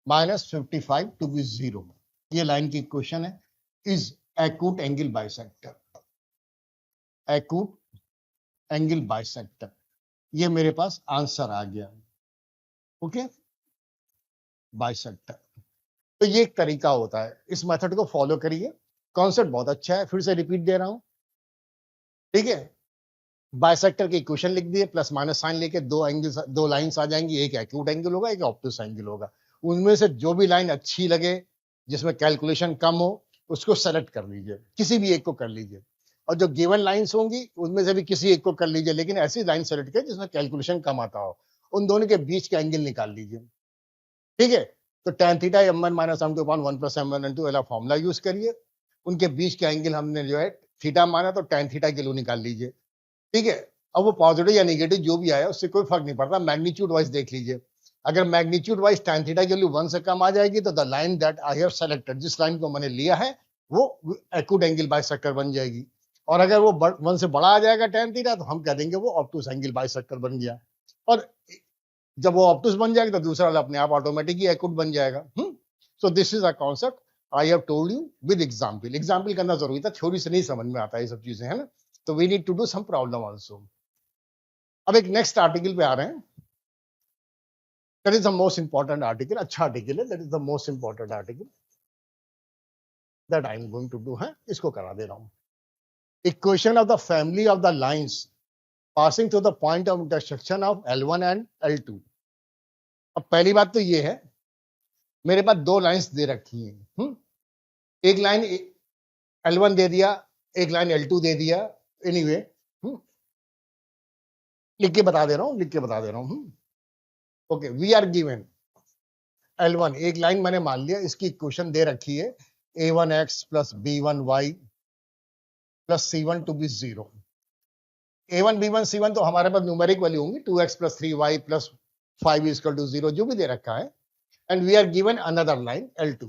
माइनस 55 टू बी 0, ये लाइन की क्वेश्चन है, is acute angle bisector, acute angle bisector, ये मेरे पास आंसर आ गया, ओके, बाइसेक्टर। तो ये एक तरीका होता है, इस मेथड को फॉलो करिए, कॉन्सेप्ट बहुत अच्छा है, फिर से रिपीट दे रहा हूं, ठीक है, बाइसेक्टर की इक्वेशन लिख दिए, प्लस माइनस साइन लेके दो एंगल, दो लाइंस आ जाएंगी, एक एक्यूट एंगल होगा, एक ऑब्टूस एंगल होगा, उनमें से जो भी लाइन अच्छी लगे, जिसमें कैलकुलेशन कम हो, उसको सेलेक्ट कर लीजिए, किसी भी एक को कर लीजिए, और जो गिवन लाइंस होंगी उनमें से भी किसी एक को कर लीजिए, लेकिन ऐसी लाइन सेलेक्ट करें जिसमें कैलकुलेशन कम आता हो, उन दोनों के बीच का एंगल निकाल लीजिए, ठीक है। तो tan theta m1 minus m2 upon 1 plus m1 n2 वाला फॉर्मूला यूज करिए, उनके बीच का एंगल हमने जो है थीटा माना, तो tan थीटा की वैल्यू निकाल लीजिए, ठीक है। अब वो पॉजिटिव या नेगेटिव जो भी आया उससे कोई फर्क नहीं पड़ता, मैग्नीट्यूड वाइज देख लीजिए, अगर मैग्नीट्यूड वाइज tan थीटा की वैल्यू 1 से कम आ जाएगी तो the line that I have selected, जिस लाइन को मैंने लिया है वो एक्यूट एंगल बाइसेक्टर बन जाएगी, और अगर वो 1 से बड़ा आ जाएगा tan थीटा तो हम कह देंगे वो ऑब्टूस एंगल बाइसेक्टर बन गया, और जब वो ऑब्टूस बन जाएगा तो दूसरा वाला अपने आप ऑटोमेटिक ही एक्यूट बन जाएगा। So this is a concept I have told you with example, example करना जरूरी था, थ्योरी से नहीं समझ में आता ये सब चीजें, है ना, तो we need to do some problem also. अब एक नेक्स्ट आर्टिकल पे आ रहे हैं, that is the most important article, अच्छा आर्टिकल है, that is the most important article that I am going to do, है, इसको करा दे रहा हूं। Equation of the family of the lines passing through the point of intersection of L1 and L2। अब पहली बात तो ये है, मेरे पास दो लाइंस दे रखी हैं, एक लाइन L1 दे दिया, एक लाइन L2 दे दिया, एनीवे लिख के बता दे रहा हूं, okay, we are given L1, एक लाइन मैंने मान लिया, इसकी इक्वेशन दे रखी है a1x plus b1y plus c1 to be 0, a1 b1 c1 तो हमारे पास न्यूमेरिक वैल्यू होंगी, 2x plus 3y plus 5 is equal to 0, जो भी दे रखा है, and we are given another line L2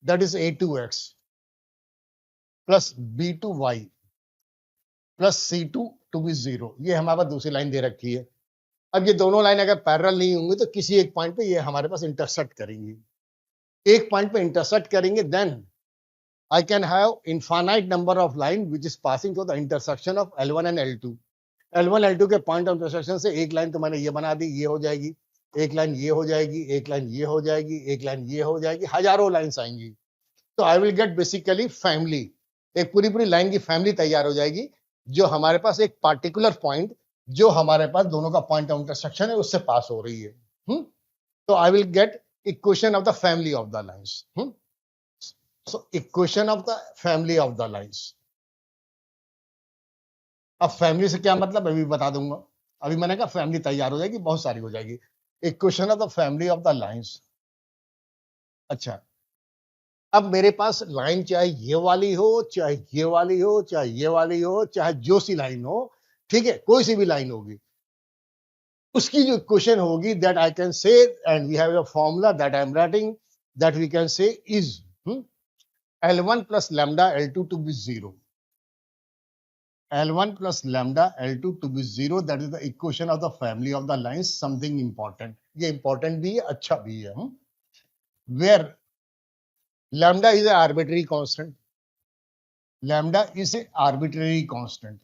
that is a2x plus b2y plus c2 to be 0, ये हमारे पास दूसरी लाइन दे रखी है। अब ये दोनों लाइन अगर पैरेलल नहीं होंगी तो किसी एक पॉइंट पे ये हमारे पास इंटरसेक्ट करेंगी, एक पॉइंट पे इंटरसेक्ट करेंगे, then I can have infinite number of line which is passing through the intersection of L1 and L2. L1 L2 के पॉइंट ऑफ इंटरसेक्शन से एक लाइन तो मैंने ये बना दी, ये हो जाएगी, एक लाइन ये हो जाएगी, एक लाइन ये हो जाएगी, एक लाइन ये हो जाएगी, हजारों लाइंस आएंगी, तो I will gate basically family, एक पूरी पूरी लाइन की फैमिली तैयार हो जाएगी, जो हमारे पास एक पार्टिकुलर पॉइंट, जो हमारे पास दोनों का पॉइंट ऑफ इंटरसेक्शन है उससे पास हो रही है, तो I will get equation of the family of the lines. So equation of the family of the lines. अब फैमिली से क्या मतलब अभी बता दूंगा, अभी मैंने कहा फैमिली तैयार हो जाएगी, बहुत सारी हो जाएगी, equation of the family of the lines. अच्छा, अब मेरे पास लाइन चाहे ये वाली हो, चाहे ये वाली हो, चाहे ये वाली हो, चाहे जो सी लाइन हो, ठीक है, कोई सी भी लाइन होगी, उसकी जो इक्वेशन होगी that I can say, and we have a formula that I am writing, that we can say is L1 plus lambda L2 to be 0. L1 plus lambda L2 to be 0, that is the equation of the family of the lines, something important. ये important भी है, अच्छा भी है, where lambda is an arbitrary constant. Lambda is an arbitrary constant.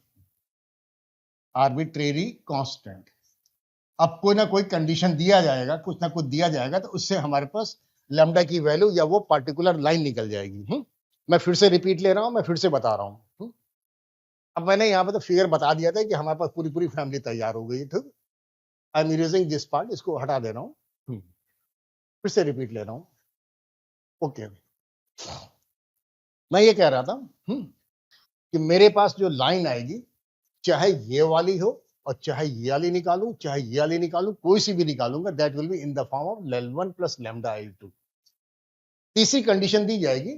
Arbitrary constant. अब कोई ना कोई कंडीशन दिया जाएगा, कुछ ना कुछ दिया जाएगा, तो उससे हमारे पास लैम्डा की वैल्यू या वो पार्टिकुलर लाइन निकल जाएगी। मैं फिर से रिपीट ले रहा हूं, मैं फिर से बता रहा हूं। अब मैंने यहाँ पे तो फिगर बता दिया था कि हमारे पास पूरी पूरी फैमिली तैयार हो गई, ठीक। I am erasing this part, इसको हटा दे रहा हूँ, फिर से रिपीट ले रहा हूँ। ओके, मैं ये कह रहा था कि मेरे पास जो लाइन आएगी, चाहे ये वाली हो और चाहे ये वाली निकालूं, चाहे ये वाली निकालूं, कोई सी भी निकालूंगा, that will be in the form of L1 plus lambda L2। तीसरी कंडीशन दी जाएगी,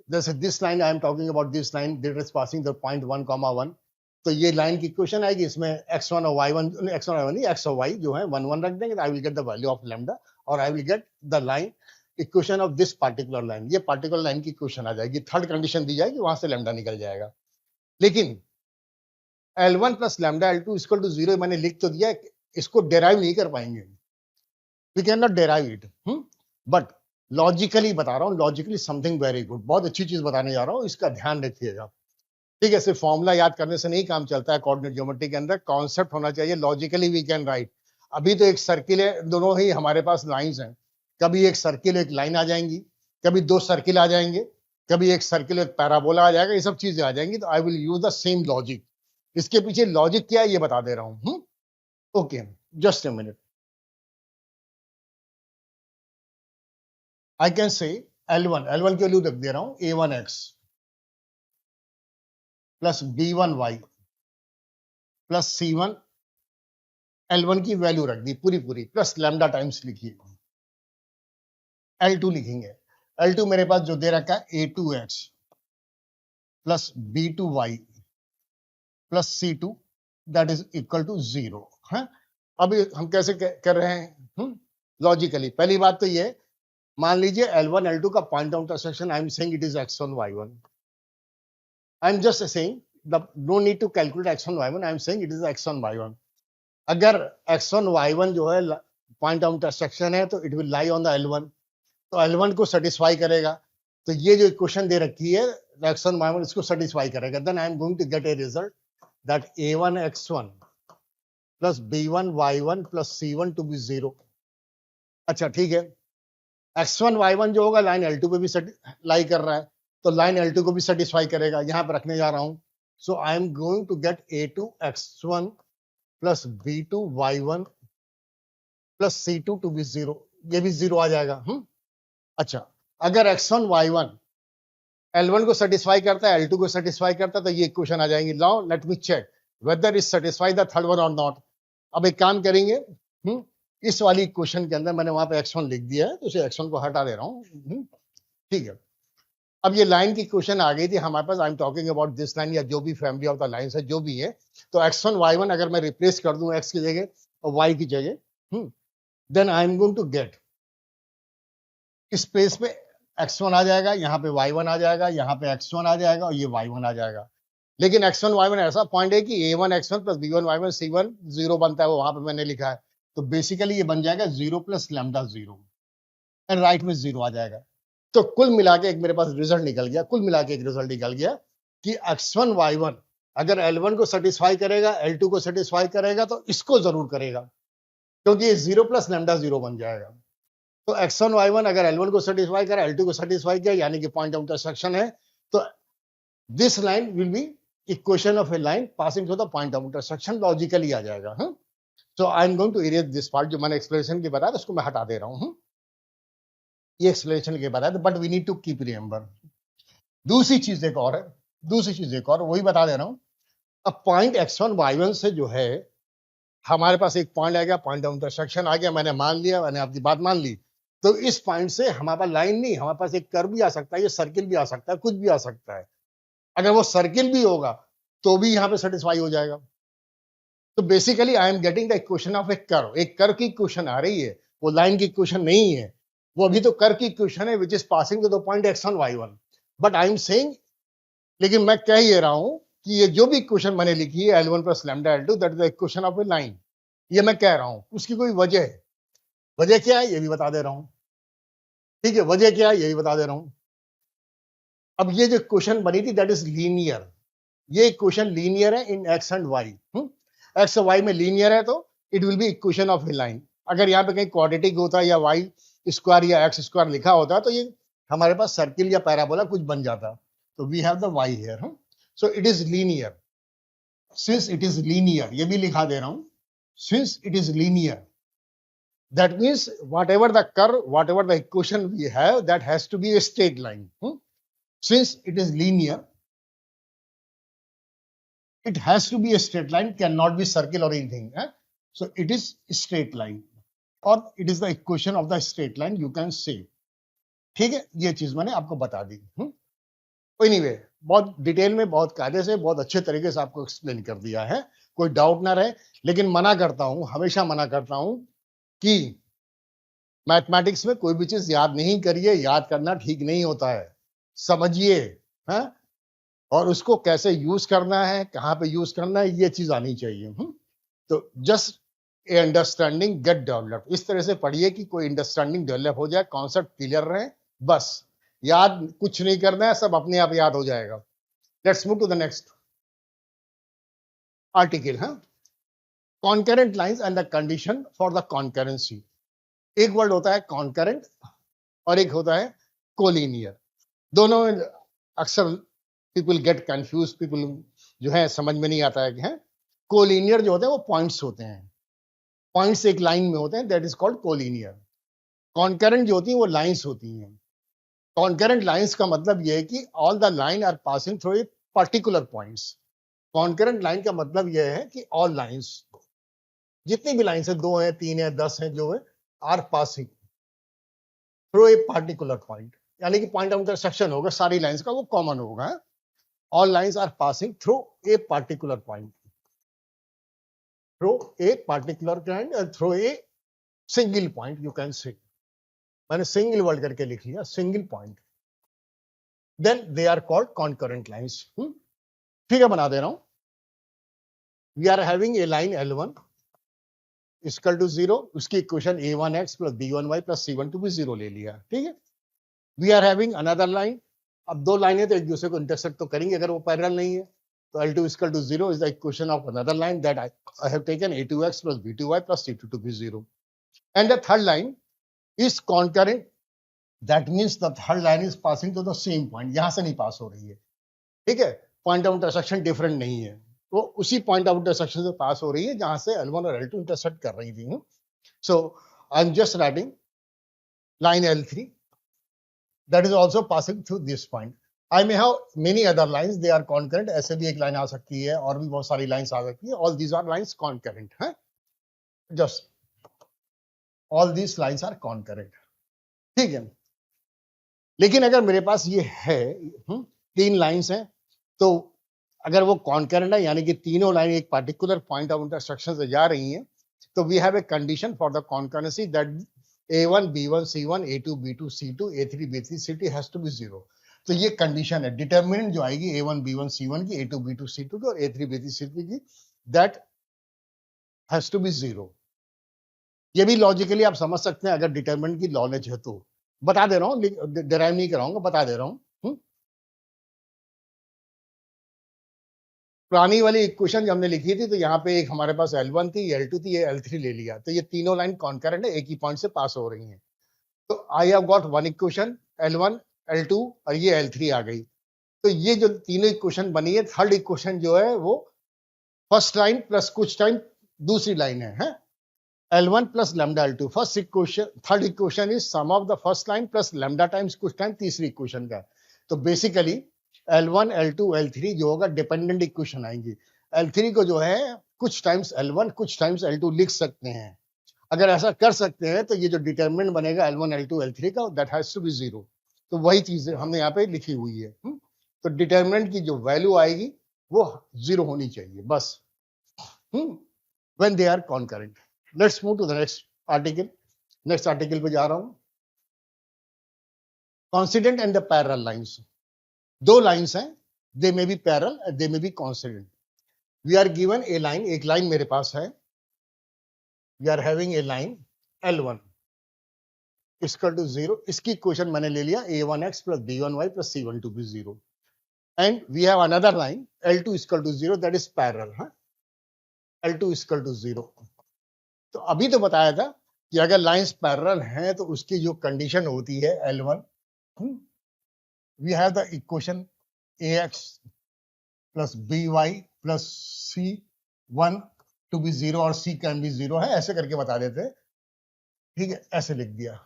जैसे this line I am talking about this line that is passing the point 1,1, तो ये लाइन की इक्वेशन आएगी, इसमें x1 और y1, x1 और y1 नहीं, x और y जो है 1 1 रख देंगे, I will get the value of lambda और I will get the line equation of this particular line. ये पार्टिकुलर लाइन की इक्वेशन आ जाएगी, थर्ड कंडीशन दी जाएगी, वहां से लैम्डा निकल जाएगा। लेकिन L1 plus lambda L2 equal to 0 मैंने लिख तो दिया, इसको डेराइव नहीं कर पाएंगे, we can not derive it, but logically बता रहा हूँ, लॉजिकली समथिंग वेरी गुड, बहुत अच्छी चीज बताने जा रहा हूँ, इसका ध्यान रखिएगा, ठीक है। सिर्फ फॉर्मूला याद करने से नहीं काम चलता है, कोऑर्डिनेट ज्योमेट्री के अंदर कॉन्सेप्ट होना चाहिए, लॉजिकली वी कैन राइट। अभी तो एक सर्किल है, दोनों ही हमारे पास लाइंस हैं, कभी एक सर्किल एक लाइन आ जाएंगी, कभी दो सर्किल आ जाएंगे, कभी एक सर्किल एक पैराबोला आ जाएगा, ये सब चीजें आ जाएंगी, तो I will use the same logic. इसके पीछे लॉजिक क्या है ये बता दे रहा हूं। Okay, just a minute. I can से L1 की वैल्यू रख दे रहा हूं A1x plus B1y plus C1, L1 की वैल्यू रख दी पूरी पूरी, प्लस लैम्डा टाइम्स लिखिए, L2 लिखेंगे। L2 मेरे पास जो दे रखा है A2x plus B2y plus C2 that is equal to 0 है। अब हम कैसे कर रहे हैं लॉजिकली, पहली बात तो ये, मान लीजिए L1 L2 का point of intersection, I am saying it is x1 y1, I am just saying no need to calculate x1 y1, I am saying it is x1 y1। अगर x1 y1 जो है पॉइंट ऑफ इंटरसेक्शन है तो it will lie on the L1, तो L1 को सेटिस्फाई करेगा, तो ये जो इक्वेशन दे रखी है x1 y1 इसको सेटिस्फाई करेगा, then I am going to get a result that A1 x1 plus B1 y1 plus C1 to be 0। अच्छा ठीक है, x1 y1 जो होगा लाइन L2 पे भी लाई कर रहा है, तो लाइन L2 को भी सेटिस्फाई करेगा, यहां पर रखने जा रहा हूं। So I am going to get A2 x1 plus B2 y1 plus C2 to be 0, ये भी 0 आ जाएगा। अच्छा, अगर x1 y1 L1 को सेटिस्फाई करता है, L2 को सेटिस्फाई करता है, तो ये इक्वेशन आ जाएंगी। Now let me check whether is satisfy the third one और नॉट। अब एक काम करेंगे, इस वाली इक्वेशन के अंदर मैंने वहां पे x1 लिख दिया है, तो उसे x1 को हटा दे रहा हूं, ठीक है। अब ये लाइन की क्वेश्चन आ गई थी हमारे पास, I am talking about this line या जो भी फैमिली ऑफ द लाइंस है जो भी है, तो x1 y1 अगर मैं रिप्लेस कर दूं x की जगह और y की जगह, then I am going to get, इस प्लेस पे x1 आ जाएगा, यहाँ पे y1 आ जाएगा, यहाँ पे x1 आ जाएगा और ये y1 आ जाएगा। लेकिन x1 y1 ऐसा पॉइंट है कि A1 x1 plus B1 y1 C1 0 बनता है, वो वहां पे मैंने लिखा है, तो बेसिकली ये बन जाएगा 0 प्लस लैम्डा 0 एंड राइट में 0 आ जाएगा। तो कुल मिला के एक मेरे पास रिजल्ट निकल गया, कुल मिला के एक रिजल्ट निकल गया कि x1 y1 अगर L1 को सेटिस्फाई करेगा, L2 को सेटिस्फाई करेगा, तो इसको जरूर करेगा, क्योंकि ये 0 प्लस लैम्डा 0 बन जाएगा। तो x1 y1 अगर L1 को सेटिस्फाई करा, L2 को सेटिस्फाई किया, यानी कि पॉइंट ऑफ इंटरसेक्शन है, तो this line will be equation of a line passing through the point of intersection, logically आ जाएगा। So I am going to erase this part, जो मैंने एक्सप्लेनेशन के बताया उसको मैं हटा दे रहा हूं, ये एक्सप्लेनेशन के बताया, but we need to keep remember. दूसरी चीज एक और है, दूसरी चीज एक और वही बता दे रहा हूं। अब पॉइंट x1 y1 से जो है हमारे पास एक पॉइंट आ गया, पॉइंट ऑफ इंटरसेक्शन आ गया, मैंने मान लिया, मैंने आपकी बात मान ली, तो इस पॉइंट से हमारे पास लाइन नहीं, हमारे पास एक कर्व भी आ सकता है, ये सर्किल भी आ सकता है, कुछ भी आ सकता है। अगर वो सर्किल भी होगा तो भी यहाँ पे सेटिस्फाई हो जाएगा। तो basically I am getting the equation of A curve, एक कर्व की इक्वेशन आ रही है, वो लाइन की इक्वेशन नहीं है, वो अभी तो कर्व की इक्वेशन है which is passing to the point x1 y1। But I am saying, लेकिन मैं कह ये रहा हूं कि ये जो भी इक्वेशन मैंने लिखी है L1 plus lambda L2 that is the equation of a line, ये मैं कह रहा हूं, उसकी कोई वजह है, वजह क्या है ये भी बता दे रहा हूं, ठीक है, वजह क्या है ये भी बता दे रहा हूं। अब ये जो क्वेश्चन बनी थी दैट इज लीनियर, ये क्वेश्चन लीनियर है इन x एंड y, x और y में लीनियर है, तो it will be equation of a line. अगर यहाँ पे कहीं क्वाड्रेटिक होता या y स्क्वायर या x स्क्वायर लिखा होता तो ये हमारे पास सर्किल या पैराबोला कुछ बन जाता, तो we have the y here, so it is linear. Since it is linear, ये भी लिखा दे रहा हूं, since it is linear, that means whatever the curve, whatever the equation we have, that has to be a straight line. Since it is linear, it has to be a straight line, cannot be circle or anything. So it is a straight line, or it is the equation of the straight line, you can say. ठीक है, ये चीज मैंने आपको बता दी. एनीवे, बहुत डिटेल में, बहुत कायदे से, बहुत अच्छे तरीके से आपको एक्सप्लेन कर दिया है, कोई डाउट ना रहे. लेकिन मना करता हूं, हमेशा मना करता हूं कि मैथमेटिक्स में कोई भी चीज याद नहीं करिए, याद करना ठीक नहीं होता है, समझिए, है, और उसको कैसे यूज करना है, कहाँ पे यूज करना है, ये चीज आनी चाहिए. तो just a understanding get develop, इस तरह से पढ़िए कि कोई अंडरस्टैंडिंग डेवलप हो जाए, कॉन्सेप्ट क्लियर रहे, बस. याद कुछ नहीं करना है, सब अपने आप याद हो जाएगा. Let's move to the next article. Concurrent lines and the condition for the concurrency. एक वर्ड होता है कॉन्करेंट और एक होता है कोलिनियर. दोनों में अक्सर पीपल गेट कंफ्यूज, पीपल जो है समझ में नहीं आता है कि है. कोलिनियर जो होते हैं वो पॉइंट्स होते हैं, पॉइंट्स एक लाइन में होते हैं, that is called collinear. Concurrent जो होती है वो लाइंस होती हैं. कॉन्करेंट लाइंस का मतलब ये है कि all the line are passing through a particular points. Concurrent line का मतलब यह है कि ऑल लाइंस, जितनी भी लाइंस है, 2 है, 3 है, 10 है, जो है, are passing through a particular point, यानी कि पॉइंट ऑफ इंटरसेक्शन होगा सारी लाइंस का, वो कॉमन होगा. All lines are passing through a particular point, through a particular point और through a single point, you can say. मैंने सिंगल वर्ड करके लिख लिया, single point. Then they are called concurrent lines. ठीक है, बना दे रहा हूं. We are having a line L1 equal to 0, उसकी equation a1x plus b1y plus c12 भी 0 ले लिया. ठीक है. We are having another line. अब दो लाइनें तो एक दूसरे को इंटरसेक्ट तो करेंगे अगर वो पैरेलल नहीं है. तो L2 equal to 0 is the equation of another line that I have taken a2x plus b2y plus c22 भी 0. And the third line is concurrent, that means the third line is passing to the same point. यहां से नहीं पास हो रही है. ठीक है, पॉइंट ऑफ इंटरसेक्शन डिफरेंट नहीं है, तो उसी पॉइंट ऑफ इंटरसेक्शन से पास हो रही है जहां से L1 और L2 इंटरसेक्ट कर रही थी. So I am just writing line L3 that is also passing through this point. I may have many other lines, they are concurrent. ऐसे भी एक लाइन आ सकती है और भी बहुत सारी लाइंस आ सकती है. All these are lines concurrent. है, just all these lines are concurrent. ठीक है. लेकिन अगर मेरे पास ये है 3 लाइंस हैं, तो अगर वो कॉन्करेंट है, यानी कि तीनों लाइन एक पर्टिकुलर पॉइंट ऑफ इंटरसेक्शन से जा रही हैं, तो we have a condition for the concurrency that a1 b1 c1 a2 b2 c2 a3 b3 c2 has to be 0. तो ये कंडीशन है, डिटरमिनेंट जो आएगी a1 b1 c1 की, a2 b2 c2 की और a3 b3 c3 की, दैट हैज टू बी 0. ये भी लॉजिकली आप समझ सकते हैं अगर डिटरमिनेंट की नॉलेज है तो. बता दे रहा हूं, डिराइव नहीं कराऊंगा, बता दे रहा हूं. पुरानी वाली इक्वेशन जो हमने लिखी थी, तो यहाँ पे एक हमारे पास L1 थी, L2 थी, ये L3 ले लिया, तो ये तीनों लाइन कॉन्करेंट है, एक ही पॉइंट से पास हो रही हैं. तो I have got one equation L1 L2 और ये L3 आ गई. तो ये जो तीनों इक्वेशन बनी है, थर्ड इक्वेशन जो है वो फर्स्ट लाइन प्लस कुछ टाइम दूसरी लाइन है. L1 plus lambda L2. First equation, third equation is sum of the first line plus lambda times कुछ टाइम तीसरी इक्वेशन का. तो बेसिकली L1, L2, L3 जो होगा डिपेंडेंट इक्वेशन आएंगी. L3 को जो है कुछ टाइम्स L1 कुछ टाइम्स L2 लिख सकते हैं. अगर ऐसा कर सकते हैं तो ये जो डिटरमिनेंट बनेगा L1, L2, L3 का, दैट हैज टू बी 0. तो वही चीज हमने यहाँ पे लिखी हुई है. तो डिटरमिनेंट की जो वैल्यू आएगी वो 0 होनी चाहिए बस, when they are concurrent. Let's move to the next article. Next article पे जा रहा हूं. Coincident and the parallel lines. दो लाइंस हैं, they may be parallel, they may be coincident. We are given a line, एक लाइन मेरे पास है. We are having a line L1 equal to 0. इसकी इक्वेशन मैंने ले लिया a1x plus b1y plus c12 भी 0. And we have another line L2 equal to 0, that is parallel. L2 equal to 0. तो अभी तो बताया था कि अगर लाइंस पैरेलल हैं तो उसकी जो कंडीशन होती है L1, we have the equation ax plus by plus C1 to be 0 और C कैन बी 0 है, ऐसे करके बता देते हैं, ठीक है, ऐसे लिख दिया।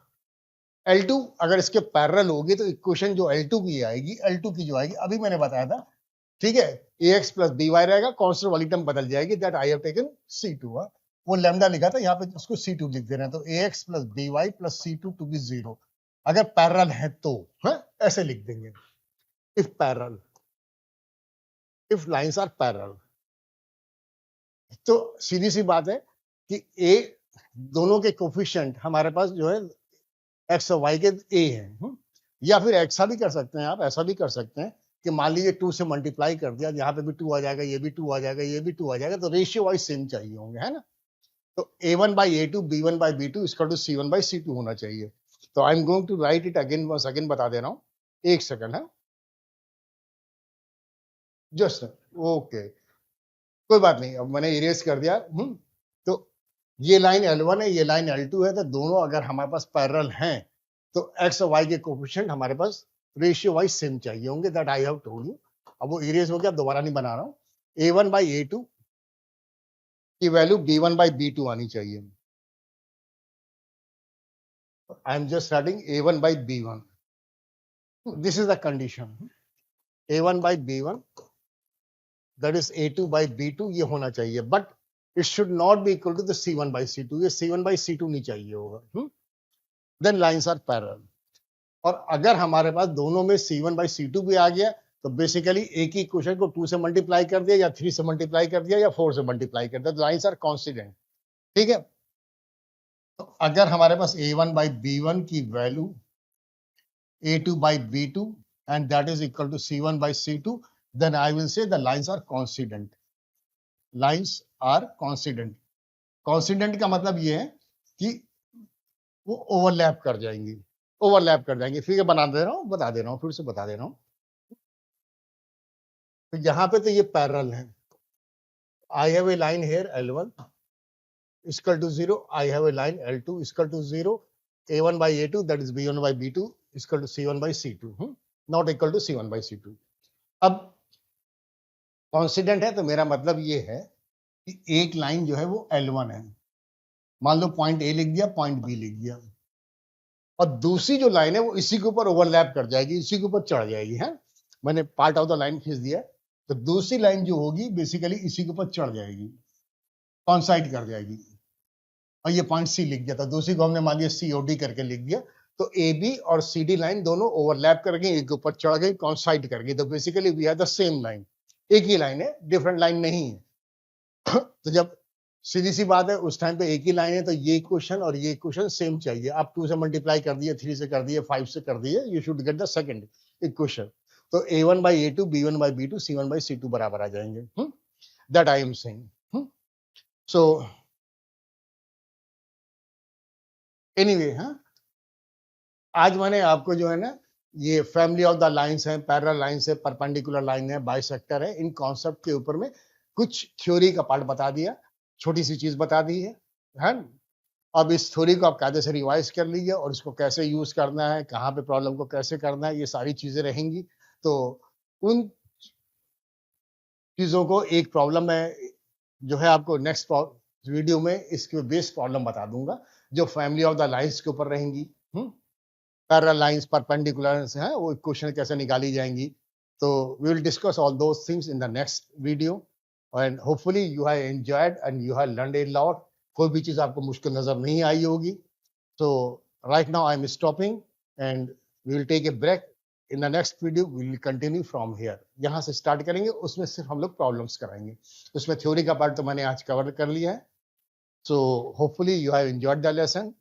L2 अगर इसके पैरेलल होगी तो इक्वेशन जो L2 की आएगी, L2 की जो आएगी अभी मैंने बताया था, ठीक है, ax प्लस by रहेगा, कांस्टेंट वाली टर्म बदल जाएगी, that I have taken C2। वो लैम्डा लिखा था, यहाँ पे उसको C2 लिख दे रहे हैं, तो ax plus by plus C2 to be 0 अगर पैरेलल है तो, है, ऐसे लिख देंगे, if parallel, if lines are parallel. तो सीधी सी बात है कि a दोनों के कोफिशिएंट हमारे पास जो है x और y के a है, या फिर ऐसा भी कर सकते हैं आप, ऐसा भी कर सकते हैं कि मान लीजिए 2 से मल्टीप्लाई कर दिया, यहाँ पे भी 2 आ जाएगा, ये भी 2 आ जाएगा, ये भी 2 आ जाएगा, तो रेशियो वाइज सेम चाहिए होंगे, है ना। तो a1 by a2 b1 by b2 equal to c1 by c2 होना चाहिए। तो I am going to write it again, once again बता दे रहा हूँ, एक सेकंड है, जस्ट ओके, कोई बात नहीं, अब मैंने इरेज कर दिया। तो ये लाइन L1 है, ये लाइन L2 है, तो दोनों अगर हमारे पास पैरेलल हैं तो x और y के कोफिशिएंट हमारे पास रेशियो वाइज सेम चाहिए होंगे, that I have told you. अब वो इरेज हो गया, अब दोबारा नहीं बना रहा हूँ। a1 by a2 की वैल्यू b1 by b2 आनी चाहिए। I am just writing a1 by b1, this is the condition, a1 by b1 that is a2 by b2 ये होना चाहिए, but it should not be equal to the c1 by c2, ये c1 by c2 नहीं चाहिए होगा। Then lines are parallel. और अगर हमारे पास दोनों में c1 by c2 भी आ गया तो बेसिकली एक ही इक्वेशन को 2 से मल्टीप्लाई कर दिया, या 3 से मल्टीप्लाई कर दिया, या 4 से मल्टीप्लाई कर दिया, तो लाइंस आर कांस्टेंट, ठीक है। तो अगर हमारे पास a1 by b1 की value a2 by b2 and that is equal to c1 by c2, then I will say the lines are coincident. Lines are coincident. Coincident का मतलब ये है कि वो ओवरलैप कर जाएंगी, ओवरलैप कर जाएंगे। फिर बता दे रहा हूँ, फिर से बता दे रहा हूँ। तो यहाँ पे तो ये पैरेलल है। I have a line here L1 is equal to 0. I have a line L2 is equal to 0. A1 by A2 that is B1 by B2 is equal to C1 by C2. Not equal to C1 by C2. अब कॉन्सिडेंट है तो मेरा मतलब ये है कि एक लाइन जो है वो L1 है, मान लो पॉइंट A लिख दिया, पॉइंट B लिख दिया, और दूसरी जो लाइन है वो इसी के ऊपर ओवरलैप कर जाएगी, इसी के ऊपर चढ़ जाएगी, है। मैंने पार्ट ऑफ द लाइन खींच दिया, तो दूसरी लाइन जो होगी बेसिकली इसी के ऊपर चढ़ जाएगी, कॉन्साइड कर जाएगी, और ये पॉइंट C लिख दिया, तो दूसरी को हमने मान लिया COD करके लिख दिया, तो AB और CD लाइन दोनों ओवरलैप कर गई, एक के ऊपर चढ़ गई, कॉन्साइड कर गई, तो basically we have the same line, एक ही लाइन है, डिफरेंट लाइन नहीं है। तो जब सीधी सी बात है उस टाइम पे एक ही लाइन है, तो ये इक्वेशन और ये इक्वेशन सेम चाहिए। आप 2 से मल्टीप्लाई कर दिए, 3 से कर दिए, 5 से कर दिए, you should get the second equation. तो A1 by A2, B1 by B2, C1 by C2 बराबर आ जाएंगे, that I am saying. So anyway, आज मैंने आपको जो है ना ये फैमिली ऑफ द लाइंस है, पैरेलल लाइंस है, परपेंडिकुलर लाइन है, बाइसेक्टर है, इन कॉन्सेप्ट के ऊपर में कुछ थ्योरी का पार्ट बता दिया, छोटी सी चीज बता दी है। अब इस थ्योरी को आप कायदे से रिवाइज कर लीजिए, और इसको कैसे यूज करना है, कहाँ पे प्रॉब्लम को कैसे करना है, ये सारी चीजें रहेंगी। तो उन चीजों को एक प्रॉब्लम में जो है आपको नेक्स्ट वीडियो में इसके बेस प्रॉब्लम बता दूंगा, जो फैमिली ऑफ द लाइंस के ऊपर रहेंगी। पैरेलल लाइंस, परपेंडिकुलर्स हैं, वो इक्वेशन कैसे निकाली जाएंगी। तो we will discuss all those things in the next video, and hopefully you have enjoyed and you have learned a lot. कोई भी चीज आपको मुश्किल नजर नहीं आई होगी। तो right now I am stopping and we will take a break. In the next video we will continue from here. यहाँ से स्टार्ट करेंगे, उसमें सिर्फ हम लोग प्रॉब्लम्स कराएंगे, उसमें थ्योरी का पार्ट तो मैंने आज कवर कर लिया है। So hopefully you have enjoyed the lesson.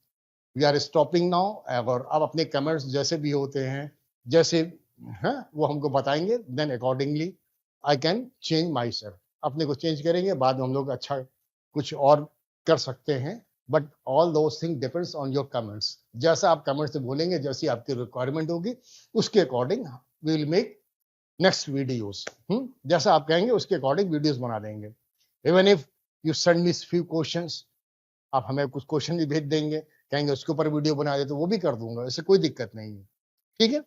We are stopping now. और अब अपने कमेंट्स जैसे भी होते हैं, जैसे वो हमको बताएंगे, then accordingly I can change myself. अपने को चेंज करेंगे, बाद में हम लोग अच्छा कुछ और कर सकते हैं, but all those thing depends on your comments. जैसा आप कमेंट्स बोलेंगे, जैसी आपकी रिक्वायरमेंट होगी, उसके according we will make next videos. जैसा आप कहेंगे उसके अकॉर्डिंग वीडियोस बना देंगे। Even if you send me few questions, आप हमें कुछ क्वेश्चन भी भेज देंगे, कहेंगे उसके ऊपर वीडियो बना दे, तो वो भी कर दूंगा, इससे कोई दिक्कत नहीं है, ठीक है।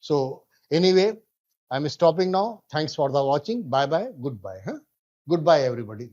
So anyway I am stopping now. Thanks for the watching. Bye bye, good bye. Good bye everybody.